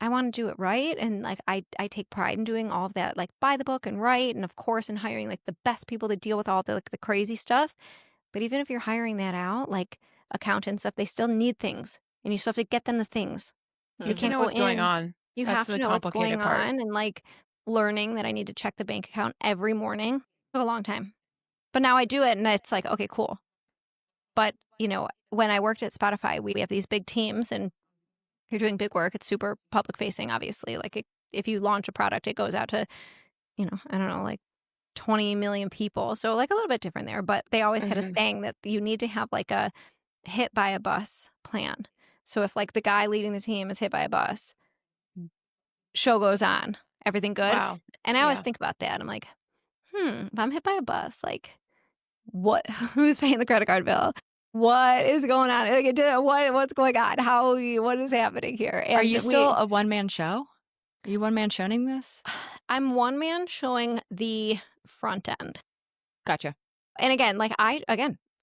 I want to do it right. And like, I take pride in doing all of that, like buy the book and write. And of course, in hiring like the best people to deal with all the crazy stuff. But even if you're hiring that out, like accountants stuff, they still need things and you still have to get them the things. You can't know what's going on. You That's have to the know what's complicated going part. on. And like learning that I need to check the bank account every morning took a long time. But now I do it and it's like, okay, cool. But, when I worked at Spotify, we have these big teams and you're doing big work. It's super public facing, obviously. Like if you launch a product, it goes out to, I don't know, like 20 million people. So like a little bit different there. But they always had a saying that you need to have like a hit by a bus plan. So if like the guy leading the team is hit by a bus, show goes on. Everything good? Wow. And I always think about that. I'm like, if I'm hit by a bus, like what? Who's paying the credit card bill? What is going on? Like, what's going on? What is happening here? And Are you still a one-man show? Are you one-man showing this? I'm one-man showing the front end. Gotcha. And again,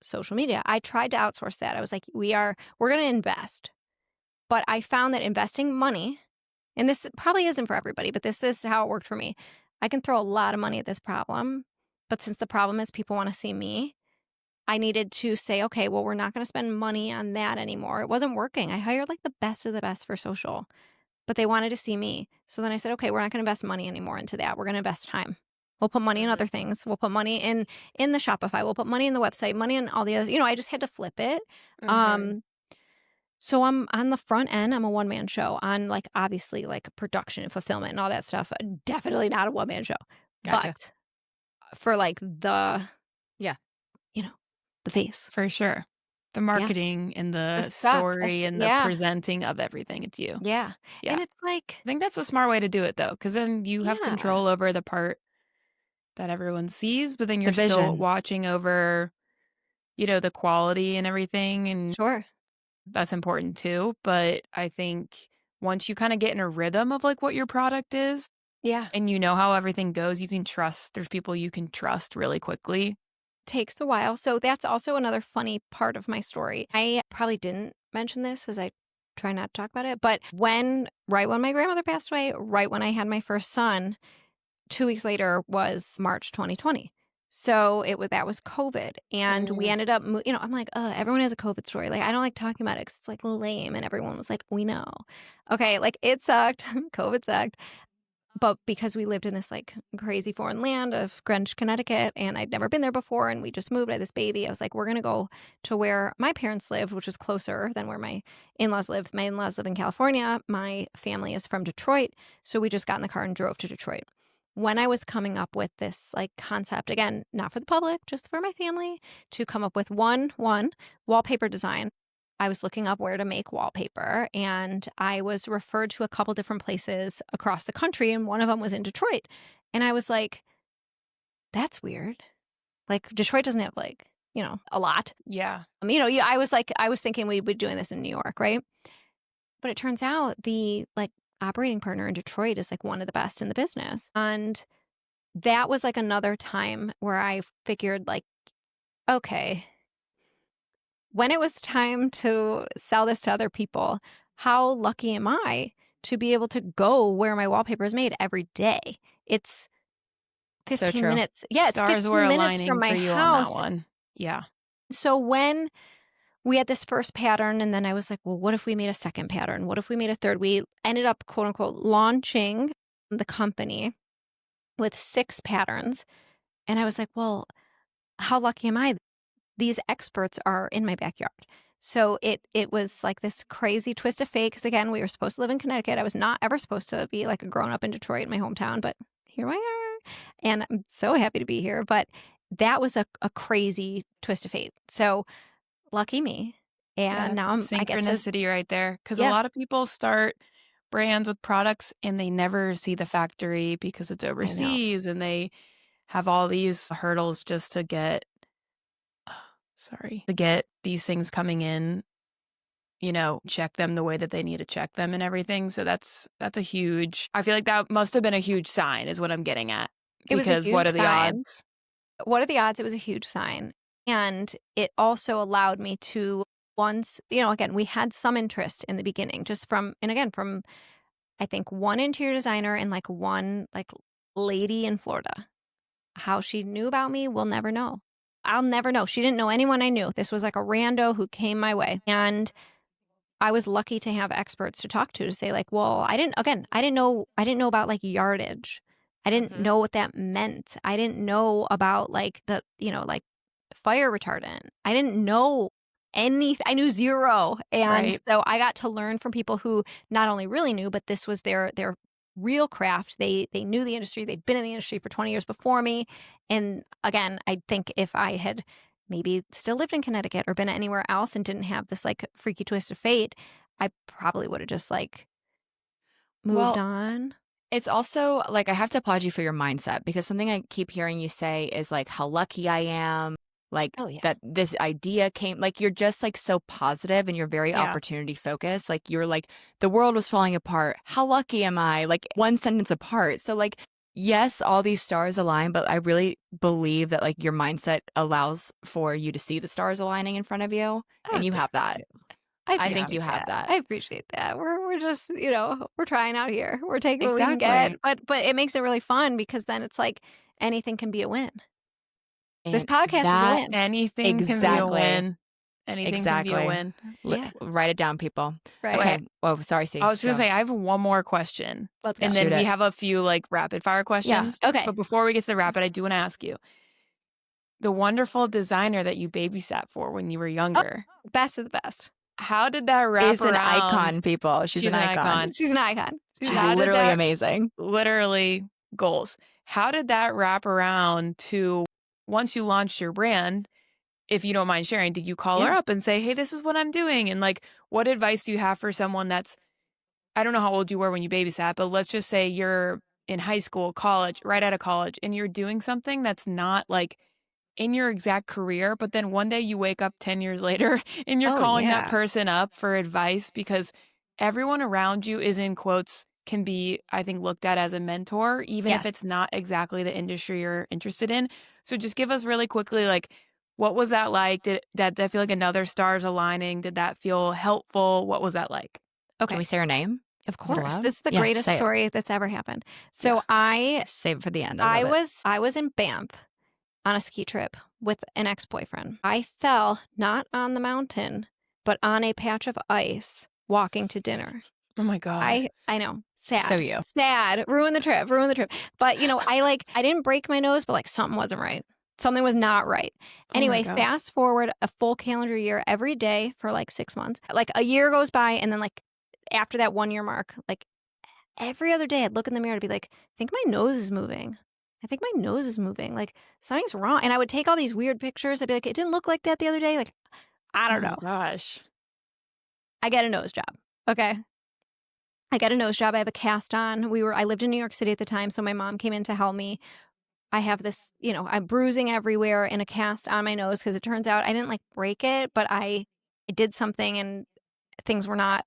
social media. I tried to outsource that. I was like, we're going to invest. But I found that investing money, and this probably isn't for everybody, but this is how it worked for me. I can throw a lot of money at this problem. But since the problem is people want to see me, I needed to say, okay, well, we're not going to spend money on that anymore. It wasn't working. I hired like the best of the best for social, but they wanted to see me. So then I said, okay, we're not going to invest money anymore into that. We're going to invest time. We'll put money in other things. We'll put money in the Shopify. We'll put money in the website, money in all the others. I just had to flip it. So I'm on the front end. I'm a one-man show on like obviously like production and fulfillment and all that stuff. Definitely not a one-man show. Gotcha. But for like the the face. For sure. The marketing and The the stuff. story and the presenting of everything. It's you. Yeah. Yeah. And it's like, I think that's a smart way to do it though, because then you have yeah. control over the part that everyone sees, but then The you're still vision. watching over, you know, the quality and everything. And Sure. that's important too. But I think once you kind of get in a rhythm of like what your product is Yeah. and you know how everything goes, you can trust, there's people you can trust really quickly. Takes a while. So that's also another funny part of my story. I probably didn't mention this because I try not to talk about it. But right when my grandmother passed away, right when I had my first son, 2 weeks later was March 2020. So that was COVID. And we ended up, I'm like, everyone has a COVID story. Like, I don't like talking about it because it's like lame. And everyone was like, we know. Okay. Like, it sucked. COVID sucked. But because we lived in this like crazy foreign land of Greenwich, Connecticut, and I'd never been there before, and we just moved, I had this baby, I was like, we're going to go to where my parents lived, which was closer than where my in-laws lived. My in-laws live in California. My family is from Detroit. So we just got in the car and drove to Detroit. When I was coming up with this like concept, again, not for the public, just for my family, to come up with one wallpaper design, I was looking up where to make wallpaper, and I was referred to a couple different places across the country, and one of them was in Detroit. And I was like, that's weird. Like, Detroit doesn't have like, a lot. Yeah. I was thinking we'd be doing this in New York, right? But it turns out the like operating partner in Detroit is like one of the best in the business. And that was like another time where I figured like, okay, when it was time to sell this to other people, how lucky am I to be able to go where my wallpaper is made every day? It's So 15 true. minutes. Yeah, it's Stars 15 were minutes aligning from my for you on that house. one. Yeah. So when we had this first pattern, and then I was like, well, what if we made a second pattern? What if we made a third? We ended up, quote unquote, launching the company with 6 patterns. And I was like, well, how lucky am I? These experts are in my backyard. So it was like this crazy twist of fate. Because again, we were supposed to live in Connecticut. I was not ever supposed to be like a grown up in Detroit, my hometown, but here I are. And I'm so happy to be here. But that was a crazy twist of fate. So lucky me. And now I get to, synchronicity right there. Because a lot of people start brands with products and they never see the factory because it's overseas and they have all these hurdles just to get these things coming in, check them the way that they need to check them and everything. So that's a huge, I feel like that must have been a huge sign is what I'm getting at. It was a Because what huge are the sign. odds? What are the odds? It was a huge sign. And it also allowed me to once, again, we had some interest in the beginning just from I think one interior designer and like one like lady in Florida. How she knew about me, we'll never know. I'll never know. She didn't know anyone I knew. This was like a rando who came my way. And I was lucky to have experts to talk to say like, well, I didn't know about like yardage. I didn't know what that meant. I didn't know about like the, like fire retardant. I didn't know anything. I knew zero. And so I got to learn from people who not only really knew, but this was their real craft. They knew the industry. They'd been in the industry for 20 years before me. And again, I think if I had maybe still lived in Connecticut or been anywhere else and didn't have this like freaky twist of fate, I probably would have just like moved on. It's also like I have to applaud you for your mindset because something I keep hearing you say is like how lucky I am, like that this idea came, like you're just like so positive and you're very opportunity focused. Like you're like the world was falling apart. How lucky am I? Like one sentence apart. So like, yes, all these stars align, but I really believe that like your mindset allows for you to see the stars aligning in front of you, and you have that. I think you have that. I appreciate that. We're just, we're trying out here. We're taking what we can get. But it makes it really fun because then it's like anything can be a win. This podcast is a win. Anything can be a win. Anything can be a win. Write it down, people. Right. Okay. Oh, sorry, Steve. I was going to say, I have one more question. Let's go. And then we have a few like rapid fire questions. Yeah. Okay. But before we get to the rapid, I do want to ask you, the wonderful designer that you babysat for when you were younger. Oh, best of the best. How did that wrap Is around? an icon, people. She's an icon. She's an icon. She's literally amazing. Literally goals. How did that wrap around to once you launched your brand, if you don't mind sharing, did you call her up and say, hey, this is what I'm doing? And like, what advice do you have for someone that's, I don't know how old you were when you babysat, but let's just say you're in high school, college, right out of college, and you're doing something that's not like in your exact career, but then one day you wake up 10 years later and you're Oh, calling that yeah. person up for advice because everyone around you is in quotes can be, I think, looked at as a mentor, even if Yes. it's not exactly the industry you're interested in. So just give us really quickly, like, what was that like? Did that feel like another stars aligning? Did that feel helpful? What was that like? Can Okay. we say her name? Of Is it course. allowed? This is the Yeah, greatest say it. story that's ever happened. So Save it for the end. I love it. I was in Banff on a ski trip with an ex-boyfriend. I fell not on the mountain, but on a patch of ice walking to dinner. Oh my God. I know. Sad. So you. Sad. Ruined the trip. But I didn't break my nose, but like something wasn't right. Something was not right. Oh my Anyway, gosh. fast forward a full calendar year every day for like 6 months. Like a year goes by, and then like after that 1 year mark, like every other day I'd look in the mirror to be like, I think my nose is moving. I think my nose is moving. Like something's wrong. And I would take all these weird pictures. I'd be like, it didn't look like that the other day. Like, I don't know. Oh my gosh. I get a nose job. Okay. I get a nose job. I have a cast on. I lived in New York City at the time, so my mom came in to help me. I have this, I'm bruising everywhere and a cast on my nose because it turns out I didn't like break it, but I did something and things were not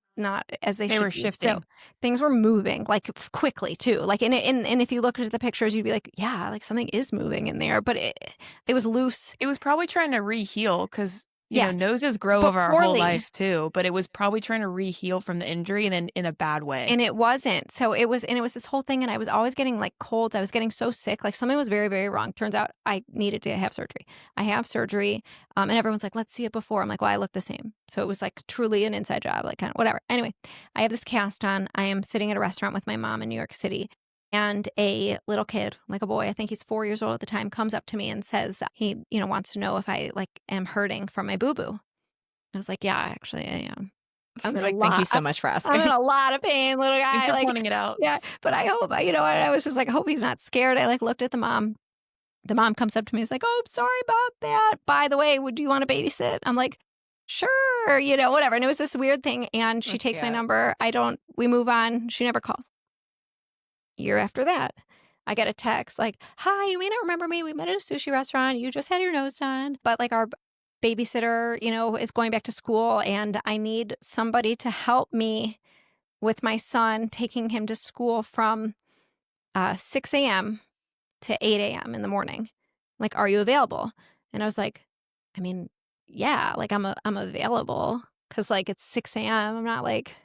as they should were be. shifting. So things were moving like quickly too. Like and if you look at the pictures, you'd be like, yeah, like something is moving in there, but it was loose. It was probably trying to re-heal because, you Yes, know, noses grow but over our whole poorly. life too, but it was probably trying to re-heal from the injury and then in a bad way. And it wasn't. So it was this whole thing. And I was always getting like colds. I was getting so sick. Like something was very, very wrong. Turns out I needed to have surgery. I have surgery. And everyone's like, let's see it before. I'm like, well, I look the same. So it was like truly an inside job, like kind of whatever. Anyway, I have this cast on. I am sitting at a restaurant with my mom in New York City. And a little kid, like a boy, I think he's 4 years old at the time, comes up to me and says he, wants to know if I like am hurting from my boo-boo. I was like, yeah, actually I am. I'm in like, a thank lot. you so much for asking. I'm in a lot of pain, little guy. Thanks for like, pointing it out. Yeah, but I hope, I was just like, I hope he's not scared. I like looked at the mom. The mom comes up to me and is like, oh, I'm sorry about that. By the way, would you want to babysit? I'm like, sure, whatever. And it was this weird thing. And she takes my number. We move on. She never calls. Year after that, I get a text like, hi, you may not remember me. We met at a sushi restaurant. You just had your nose done. But like our babysitter, is going back to school and I need somebody to help me with my son, taking him to school from 6 a.m. to 8 a.m. in the morning. Like, are you available? And I was like, I mean, yeah, like I'm available because like it's 6 a.m. I'm not like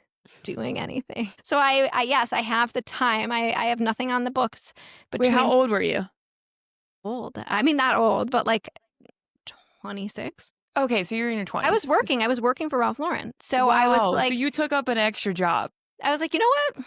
doing anything. So yes, I have the time. I have nothing on the books. But Wait, how old were you? Old. I mean, not old, but like 26. Okay, so you're in your 20s. I was working for Ralph Lauren. So I was like, so you took up an extra job. I was like, you know what?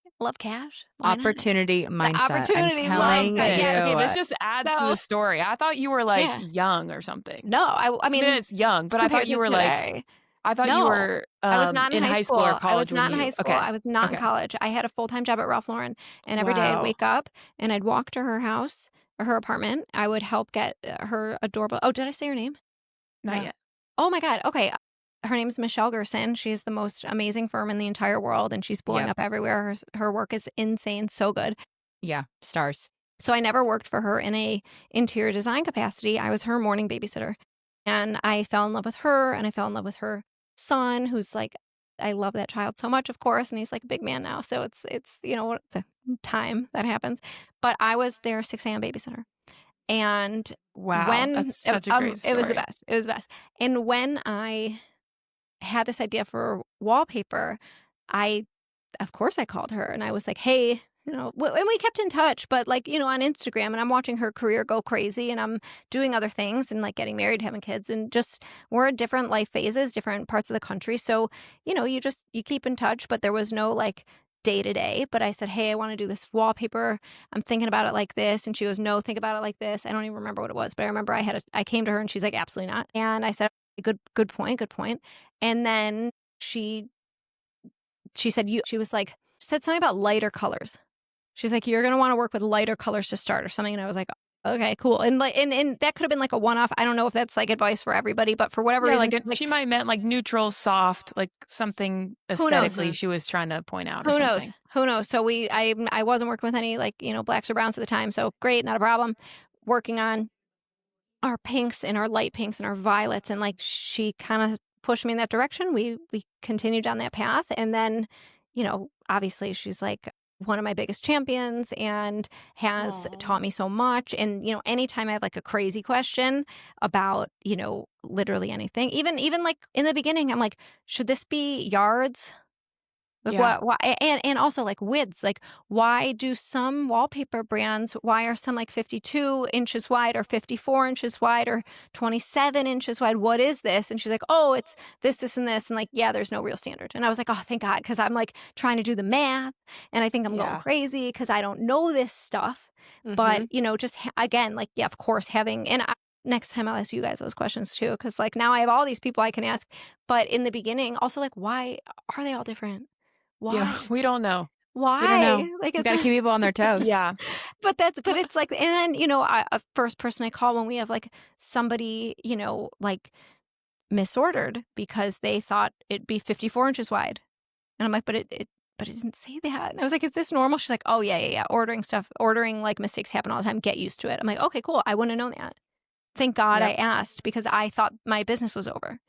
I love cash. Why not? Opportunity mindset. Opportunity, I'm love telling it. you. Okay, this just adds to the story. I thought you were like young or something. No, I mean it's young, but I thought you were like, I thought you were I was not in high school or college. I was not in high school. Okay. I was not in college. I had a full-time job at Ralph Lauren, and every day I'd wake up and I'd walk to her house or her apartment. I would help get her adorable. Oh, did I say her name? Not yet. Oh my God. Okay. Her name is Michelle Gerson. She's the most amazing firm in the entire world, and she's blowing up everywhere. Her work is insane. So good. Yeah. Stars. So I never worked for her in a interior design capacity. I was her morning babysitter, and I fell in love with her, and I fell in love with her son, who's like, I love that child so much, of course, and he's like a big man now. So it's what the time that happens. But I was their 6 a.m. babysitter. And that's such a great story. It was the best. It was the best. And when I had this idea for wallpaper, of course I called her and I was like, hey, and we kept in touch, but like, on Instagram, and I'm watching her career go crazy, and I'm doing other things and like getting married, having kids, and just we're at different life phases, different parts of the country. So, you keep in touch, but there was no like day to day. But I said, hey, I want to do this wallpaper. I'm thinking about it like this. And she goes, no, think about it like this. I don't even remember what it was, but I remember I came to her and she's like, absolutely not. And I said, good point. And then she said, she said something about lighter colors. She's like, you're going to want to work with lighter colors to start or something. And I was like, Okay, cool. And like, and that could have been like a one-off. I don't know if that's like advice for everybody, but for whatever Yeah, reason, like, she might meant, like, neutral, soft, like, something who knows? aesthetically she was trying to point out or Who knows? something. Who knows? So I wasn't working with any like, blacks or browns at the time. So great, not a problem. Working on our pinks and our light pinks and our violets. And like she kind of pushed me in that direction. We continued down that path. And then, obviously she's like one of my biggest champions and has taught me so much. And, anytime I have like a crazy question about, literally anything, even like in the beginning, I'm like, should this be yards? Like Yeah. why and also like widths, like why do some wallpaper brands, why are some like 52 inches wide or 54 inches wide or 27 inches wide? What is this? And she's like, oh, it's this, and this. And like, yeah, there's no real standard. And I was like, oh, thank God. Cause I'm like trying to do the math and I think I'm going Yeah. crazy because I don't know this stuff. But, just again, like, yeah, of course, next time I'll ask you guys those questions too. Cause like now I have all these people I can ask. But in the beginning, also like, why are they all different? Why? Yeah, we don't know. Why? We don't know. Like, You got to keep people on their toes. Yeah. but it's like, and then, a first person I call when we have like somebody, like misordered because they thought it'd be 54 inches wide. And I'm like, but it didn't say that. And I was like, is this normal? She's like, oh yeah. Ordering like mistakes happen all the time. Get used to it. I'm like, okay, cool. I wouldn't have known that. Thank God I asked because I thought my business was over.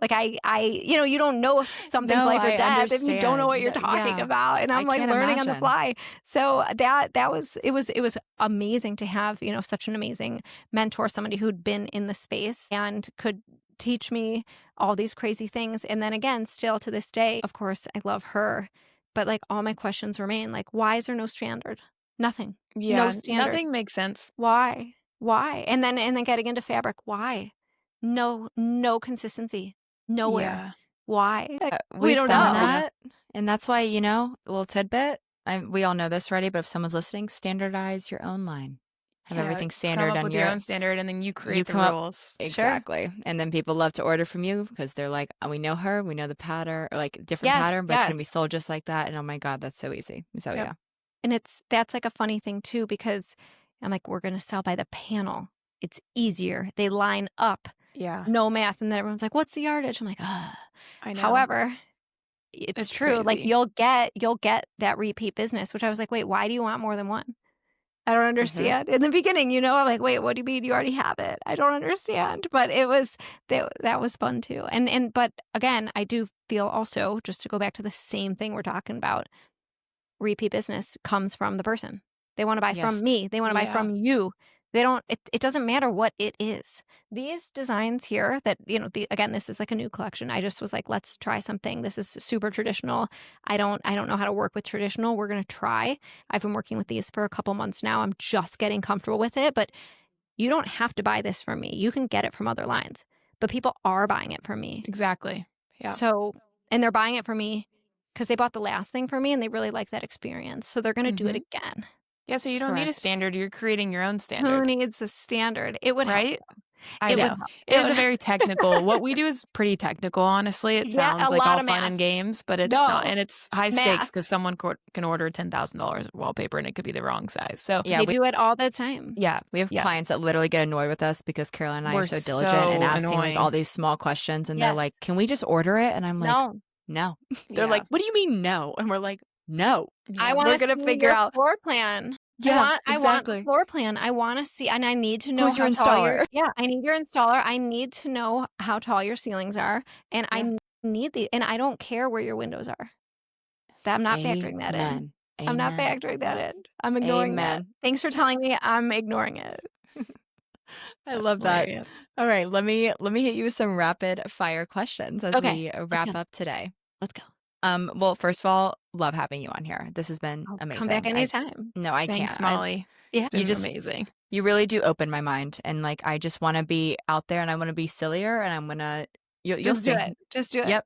Like you don't know if something's life or death if you don't know what you're talking about. And I'm like learning on the fly. So it was amazing to have, such an amazing mentor, somebody who'd been in the space and could teach me all these crazy things. And then again, still to this day, of course, I love her, but like all my questions remain like, why is there no standard? Nothing. Yeah. No standard. Nothing makes sense. Why? And then getting into fabric, why? No consistency. Nowhere. Yeah. Why? We don't found know. that. And that's why, a little tidbit. We all know this already, but if someone's listening, standardize your own line. Have everything standard come up on with your own standard, and then you create the rules. Exactly. Sure. And then people love to order from you because they're like, oh, we know her, we know the pattern, or like different pattern, but it's gonna be sold just like that. And oh my God, that's so easy. So yeah. And that's like a funny thing too, because I'm like, we're gonna sell by the panel. It's easier. They line up. Yeah. No math. And then everyone's like, what's the yardage? I'm like, I know. However, it's true. Crazy. Like you'll get that repeat business, which I was like, wait, why do you want more than one? I don't understand. In the beginning, I'm like, wait, what do you mean you already have it? I don't understand. But it was that was fun too. But again, I do feel also, just to go back to the same thing we're talking about, repeat business comes from the person. They want to buy from me. They want to buy from you. They don't, it doesn't matter what it is. These designs here that, again, this is like a new collection. I just was like, let's try something. This is super traditional. I don't know how to work with traditional. We're going to try. I've been working with these for a couple months now. I'm just getting comfortable with it, but you don't have to buy this from me. You can get it from other lines, but people are buying it from me. Exactly. Yeah. So, and they're buying it from me because they bought the last thing from me and they really like that experience. So they're going to do it again. Yeah, so you don't need a standard. You're creating your own standard. Who needs a standard? It would right? help. I know. It is a very technical. What we do is pretty technical, honestly. It sounds like all fun and games, but it's not. And it's high stakes because someone can order $10,000 of wallpaper and it could be the wrong size. So they do it all the time. Yeah. We have clients that literally get annoyed with us because Caroline and I are so diligent and asking like all these small questions. And they're like, can we just order it? And I'm like, no. They're like, what do you mean no? And we're like, no. I want to figure out floor plan. Yeah, I want the floor plan. I want to see, and I need to know who's your installer. I need your installer. I need to know how tall your ceilings are, and I need and I don't care where your windows are. I'm not factoring that in. I'm not factoring that in. I'm ignoring that. Thanks for telling me. I'm ignoring it. I love that. All right, let me hit you with some rapid fire questions as we wrap up today. Let's go. Well, first of all, love having you on here. This has been amazing. Come back anytime. I Thanks, can't. Molly. Yeah, it's been amazing. You really do open my mind, and like I just want to be out there, and I want to be sillier, and I'm gonna. You'll see. Just do it. Yep.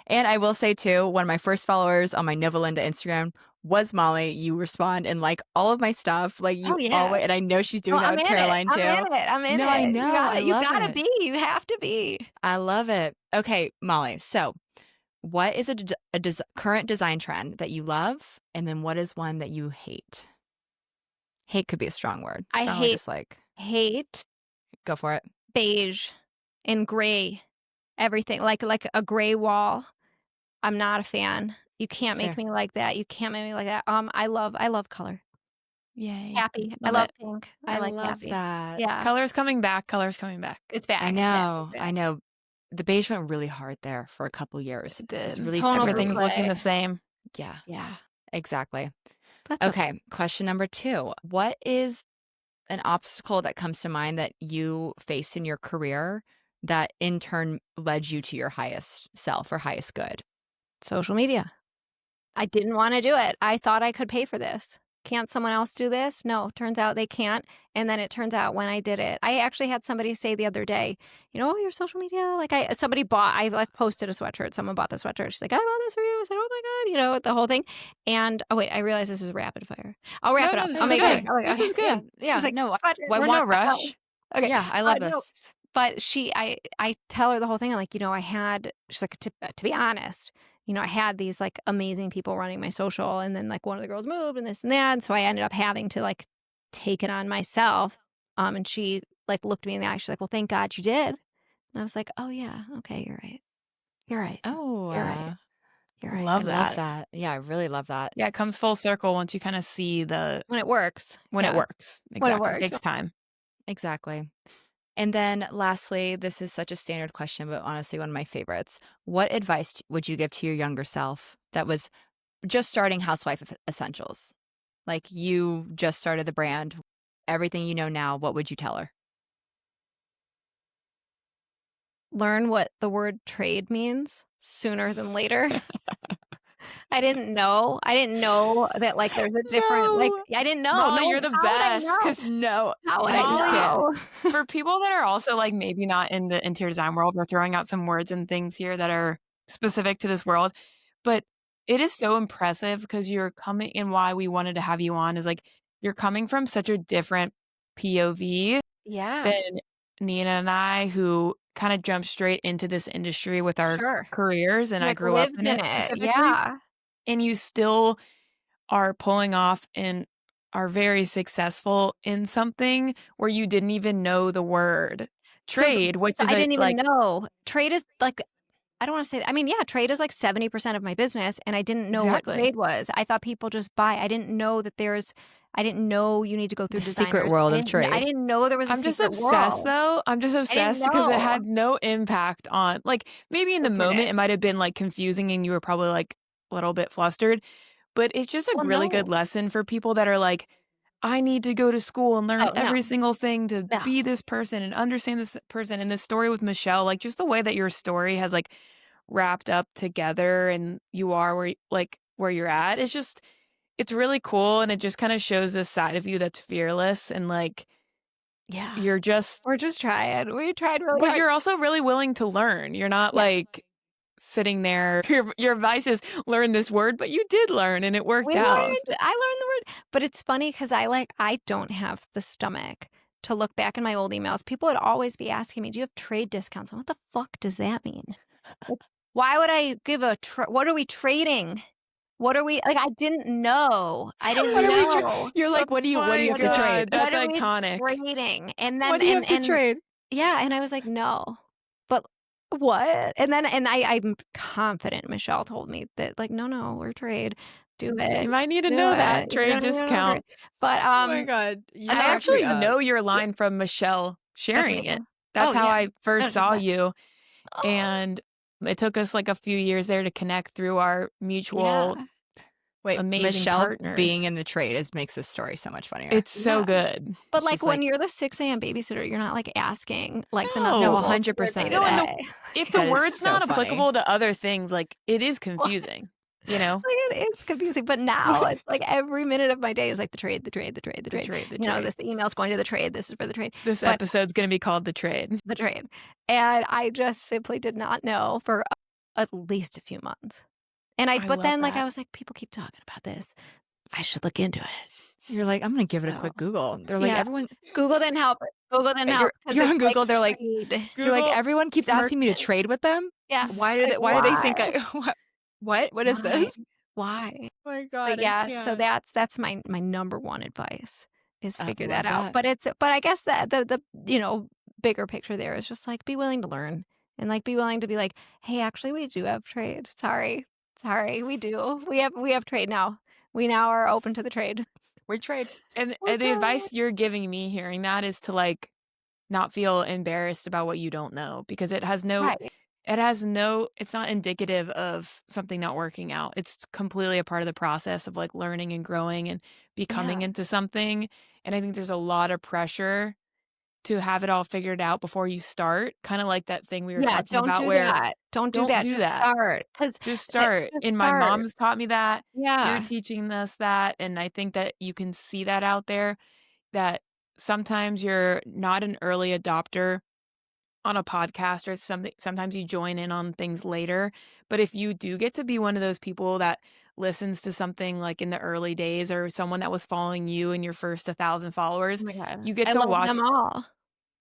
And I will say too, one of my first followers on my Novalinda Instagram was Molly. You respond in like all of my stuff, like you always, and I know she's doing that with Caroline too. I'm in it. I know. You gotta be. You have to be. I love it. Okay, Molly. So, what is a current design trend that you love, and then what is one that you hate? Hate could be a strong word. I Strong or hate dislike. hate Go for it. beige and gray, everything like a gray wall. I'm not a fan. You can't make Fair. me like that. You can't make me like that. I love color. Yay. Happy. I Love love it. pink. I like love happy. that. Yeah. Color's coming back. Color's coming back. It's back. I It's know. back. I know. The beige went really hard there for a couple years. It It's did. really Tonal Everything's blue looking clay. the same. Yeah, Yeah. exactly. That's okay. Okay, question number 2. What is an obstacle that comes to mind that you faced in your career that in turn led you to your highest self or highest good? Social media. I didn't want to do it. I thought I could pay for this. Can't someone else do this? No, turns out they can't. And then it turns out when I did it, I actually had somebody say the other day, your social media, I posted a sweatshirt. Someone bought the sweatshirt. She's like, I bought this for you. I said, oh my God, the whole thing. And oh wait, I realize this is rapid fire. I'll wrap it up. This I'll is make good. it quick. This is good. Yeah, It's like, no, sweatshirt. We're no rush. Okay. yeah, I love No, this. but I tell her the whole thing. I'm like, she's like, to be honest, I had these like amazing people running my social, and then like one of the girls moved and this and that. And so I ended up having to like take it on myself. And she like looked me in the eye. She's like, well, thank God you did. And I was like, oh yeah, okay, you're right. You're right. Oh, You're right. You're right. I Love love that. that. Yeah, I really love that. Yeah, it comes full circle once you kind of see When it works. when Yeah. it works. Exactly. When it works. It takes time. Exactly. And then lastly, this is such a standard question, but honestly, one of my favorites. What advice would you give to your younger self that was just starting Housewife Essentials? Like you just started the brand, everything you know now, what would you tell her? Learn what the word trade means sooner than later. I didn't know that like there's a different like No. I didn't know. Molly, No, you're the how would I best. know? Because No, How would I I just know? for people that are also like maybe not in the interior design world, we're throwing out some words and things here that are specific to this world. But it is so impressive because you're coming, and why we wanted to have you on is like you're coming from such a different POV Yeah. than Nina and I, who kind of jumped straight into this industry with our Sure. careers, and I Like grew up lived in it specifically. Yeah. And you still are pulling off and are very successful in something where you didn't even know the word trade, which is I didn't even like know. Trade is like I don't want to say that. I mean, yeah, trade is like 70% of my business, and I didn't know Exactly. what trade was. I thought people just buy. I didn't know you need to go through The designers. secret world of trade. I didn't know there was a I'm just secret obsessed world. though. I'm just obsessed because it know. had no impact on like maybe in the It moment didn't. it might have been like confusing and you were probably like a little bit flustered, but it's just a Well, really no. good lesson for people that are like, I need to go to school and learn Oh, no. every single thing to No. be this person and understand this person. And this story with Michelle, like just the way that your story has like wrapped up together and you are where you're at, it's really cool. And it just kind of shows this side of you that's fearless and like, Yeah. we're just trying. We tried really but hard. you're also really willing to learn. You're not Yes. like sitting there. Your advice is learn this word, but you did learn and it worked out. I learned the word, but it's funny because I don't have the stomach to look back in my old emails. People would always be asking me, "Do you have trade discounts?" What the fuck does that mean? Like, why would I give what are we trading? What are we like? I didn't know. I didn't know. You're like, what do you have to trade? That's What are we iconic. trading? And then What do you have to trade? Yeah, and I was like, no, but what? And I'm confident Michelle told me that like, no, we're trade. Do it. You might need to Do know it. that You trade don't need to know discount. trade. But Oh my God. I actually know your line from Michelle sharing it. amazing. That's Oh, how yeah. I first she's saw fine. you. Oh, And it took us like a few years there to connect through our mutual yeah. Wait, amazing Michelle partners. being in the trade makes this story so much funnier. It's so Yeah. good. But like She's when like- you're the 6 a.m. babysitter, you're not like asking like the No. nuts No, and bolts 100%. of No, and day. If That the is word's so not funny. applicable to other things, like it is confusing, you know? Like, it's confusing, but now it's like every minute of my day is like the trade. The trade. This email's going to the trade. This is for the trade. This But- episode's going to be called The Trade. The trade. And I just simply did not know for at least a few months. And I but love then like that. I was like, people keep talking about this. I should look into it. You're like, I'm going to give it a So, quick Google. They're like, yeah. everyone, Google didn't help. Google didn't help. 'cause you're it's on Google, they're like, trade. you're like, everyone keeps asking me to merchant. trade with them. Yeah. Why do Like, they think what is Why? this? Why? Oh my God. But yeah, so that's my number one advice figure love that out. that. But I guess that the bigger picture there is just like be willing to learn and like be willing to be like, hey, actually we do have trade. Sorry, we do. We have trade now. We now are open to the trade. We trade. And We're the good. advice you're giving me hearing that is to like not feel embarrassed about what you don't know, because it has no Right. it's not indicative of something not working out. It's completely a part of the process of like learning and growing and becoming Yeah. into something. And I think there's a lot of pressure to have it all figured out before you start. Kind of like that thing we were Yeah, talking don't about do where that. Don't do don't that. do Just that. start. Just start. Just And my start. mom's taught me that. You're Yeah. teaching us that. And I think that you can see that out there, that sometimes you're not an early adopter on a podcast or something. Sometimes you join in on things later. But if you do get to be one of those people that listens to something like in the early days, or someone that was following you in your first 1,000 Oh followers, my God. you get I to love watch them all. I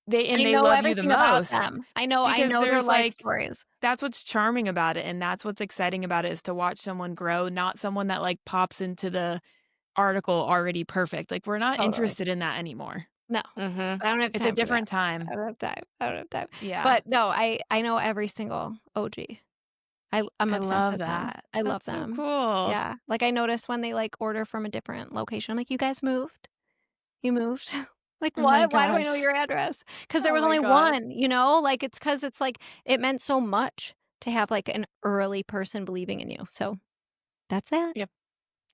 they know love you the everything about most, them. I because know their there's life like stories. that's what's charming about it, and that's what's exciting about it, is to watch someone grow, not someone that like pops into the article already perfect. Like, we're not Totally. interested in that anymore. No. Mm-hmm. I don't have It's a time for that. different time. I don't have time. I don't have time. Yeah. But no, I know every single OG. I'm I obsessed love with them. that. I love That's so them. cool. Yeah. Like I notice when they like order from a different location. I'm like, you guys moved? You moved? Like Oh my what? Why do I know gosh. your address? Because there Oh was my only gosh. one, you know? Like it's because it's like it meant so much to have like an early person believing in you. So that's that. Yep.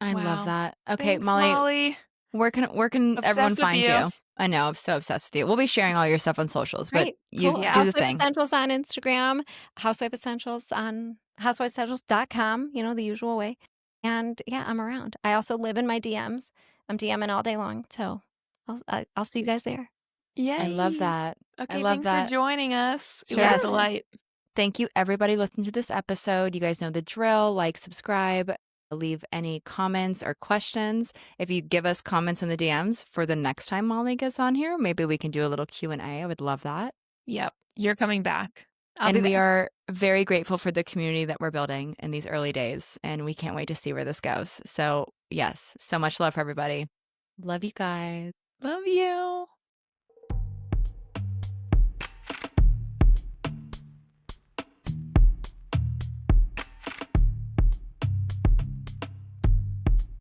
I love Wow. that. Okay, Thanks, Molly, Molly. where can everyone Obsessed with find you. you? I know, I'm so obsessed with you. We'll be sharing all your stuff on socials, but Great. you Cool. Yeah. do the Housewife thing. Essentials on Instagram, Housewife Essentials on housewifeessentials.com, you know, the usual way. And yeah, I'm around. I also live in my DMs. I'm DMing all day long. So I'll see you guys there. I love Yay. that. I Okay, love thanks for that. joining us. It was a Yes. Sure. delight. Thank you, everybody listening to this episode. You guys know the drill. Like, subscribe, leave any comments or questions. If you give us comments in the DMs for the next time Molly gets on here, maybe we can do a little Q&A. I would love that. Yep. You're coming back. I'll be And we back. are very grateful for the community that we're building in these early days. And we can't wait to see where this goes. So, yes, so much love for everybody. Love you guys. Love you.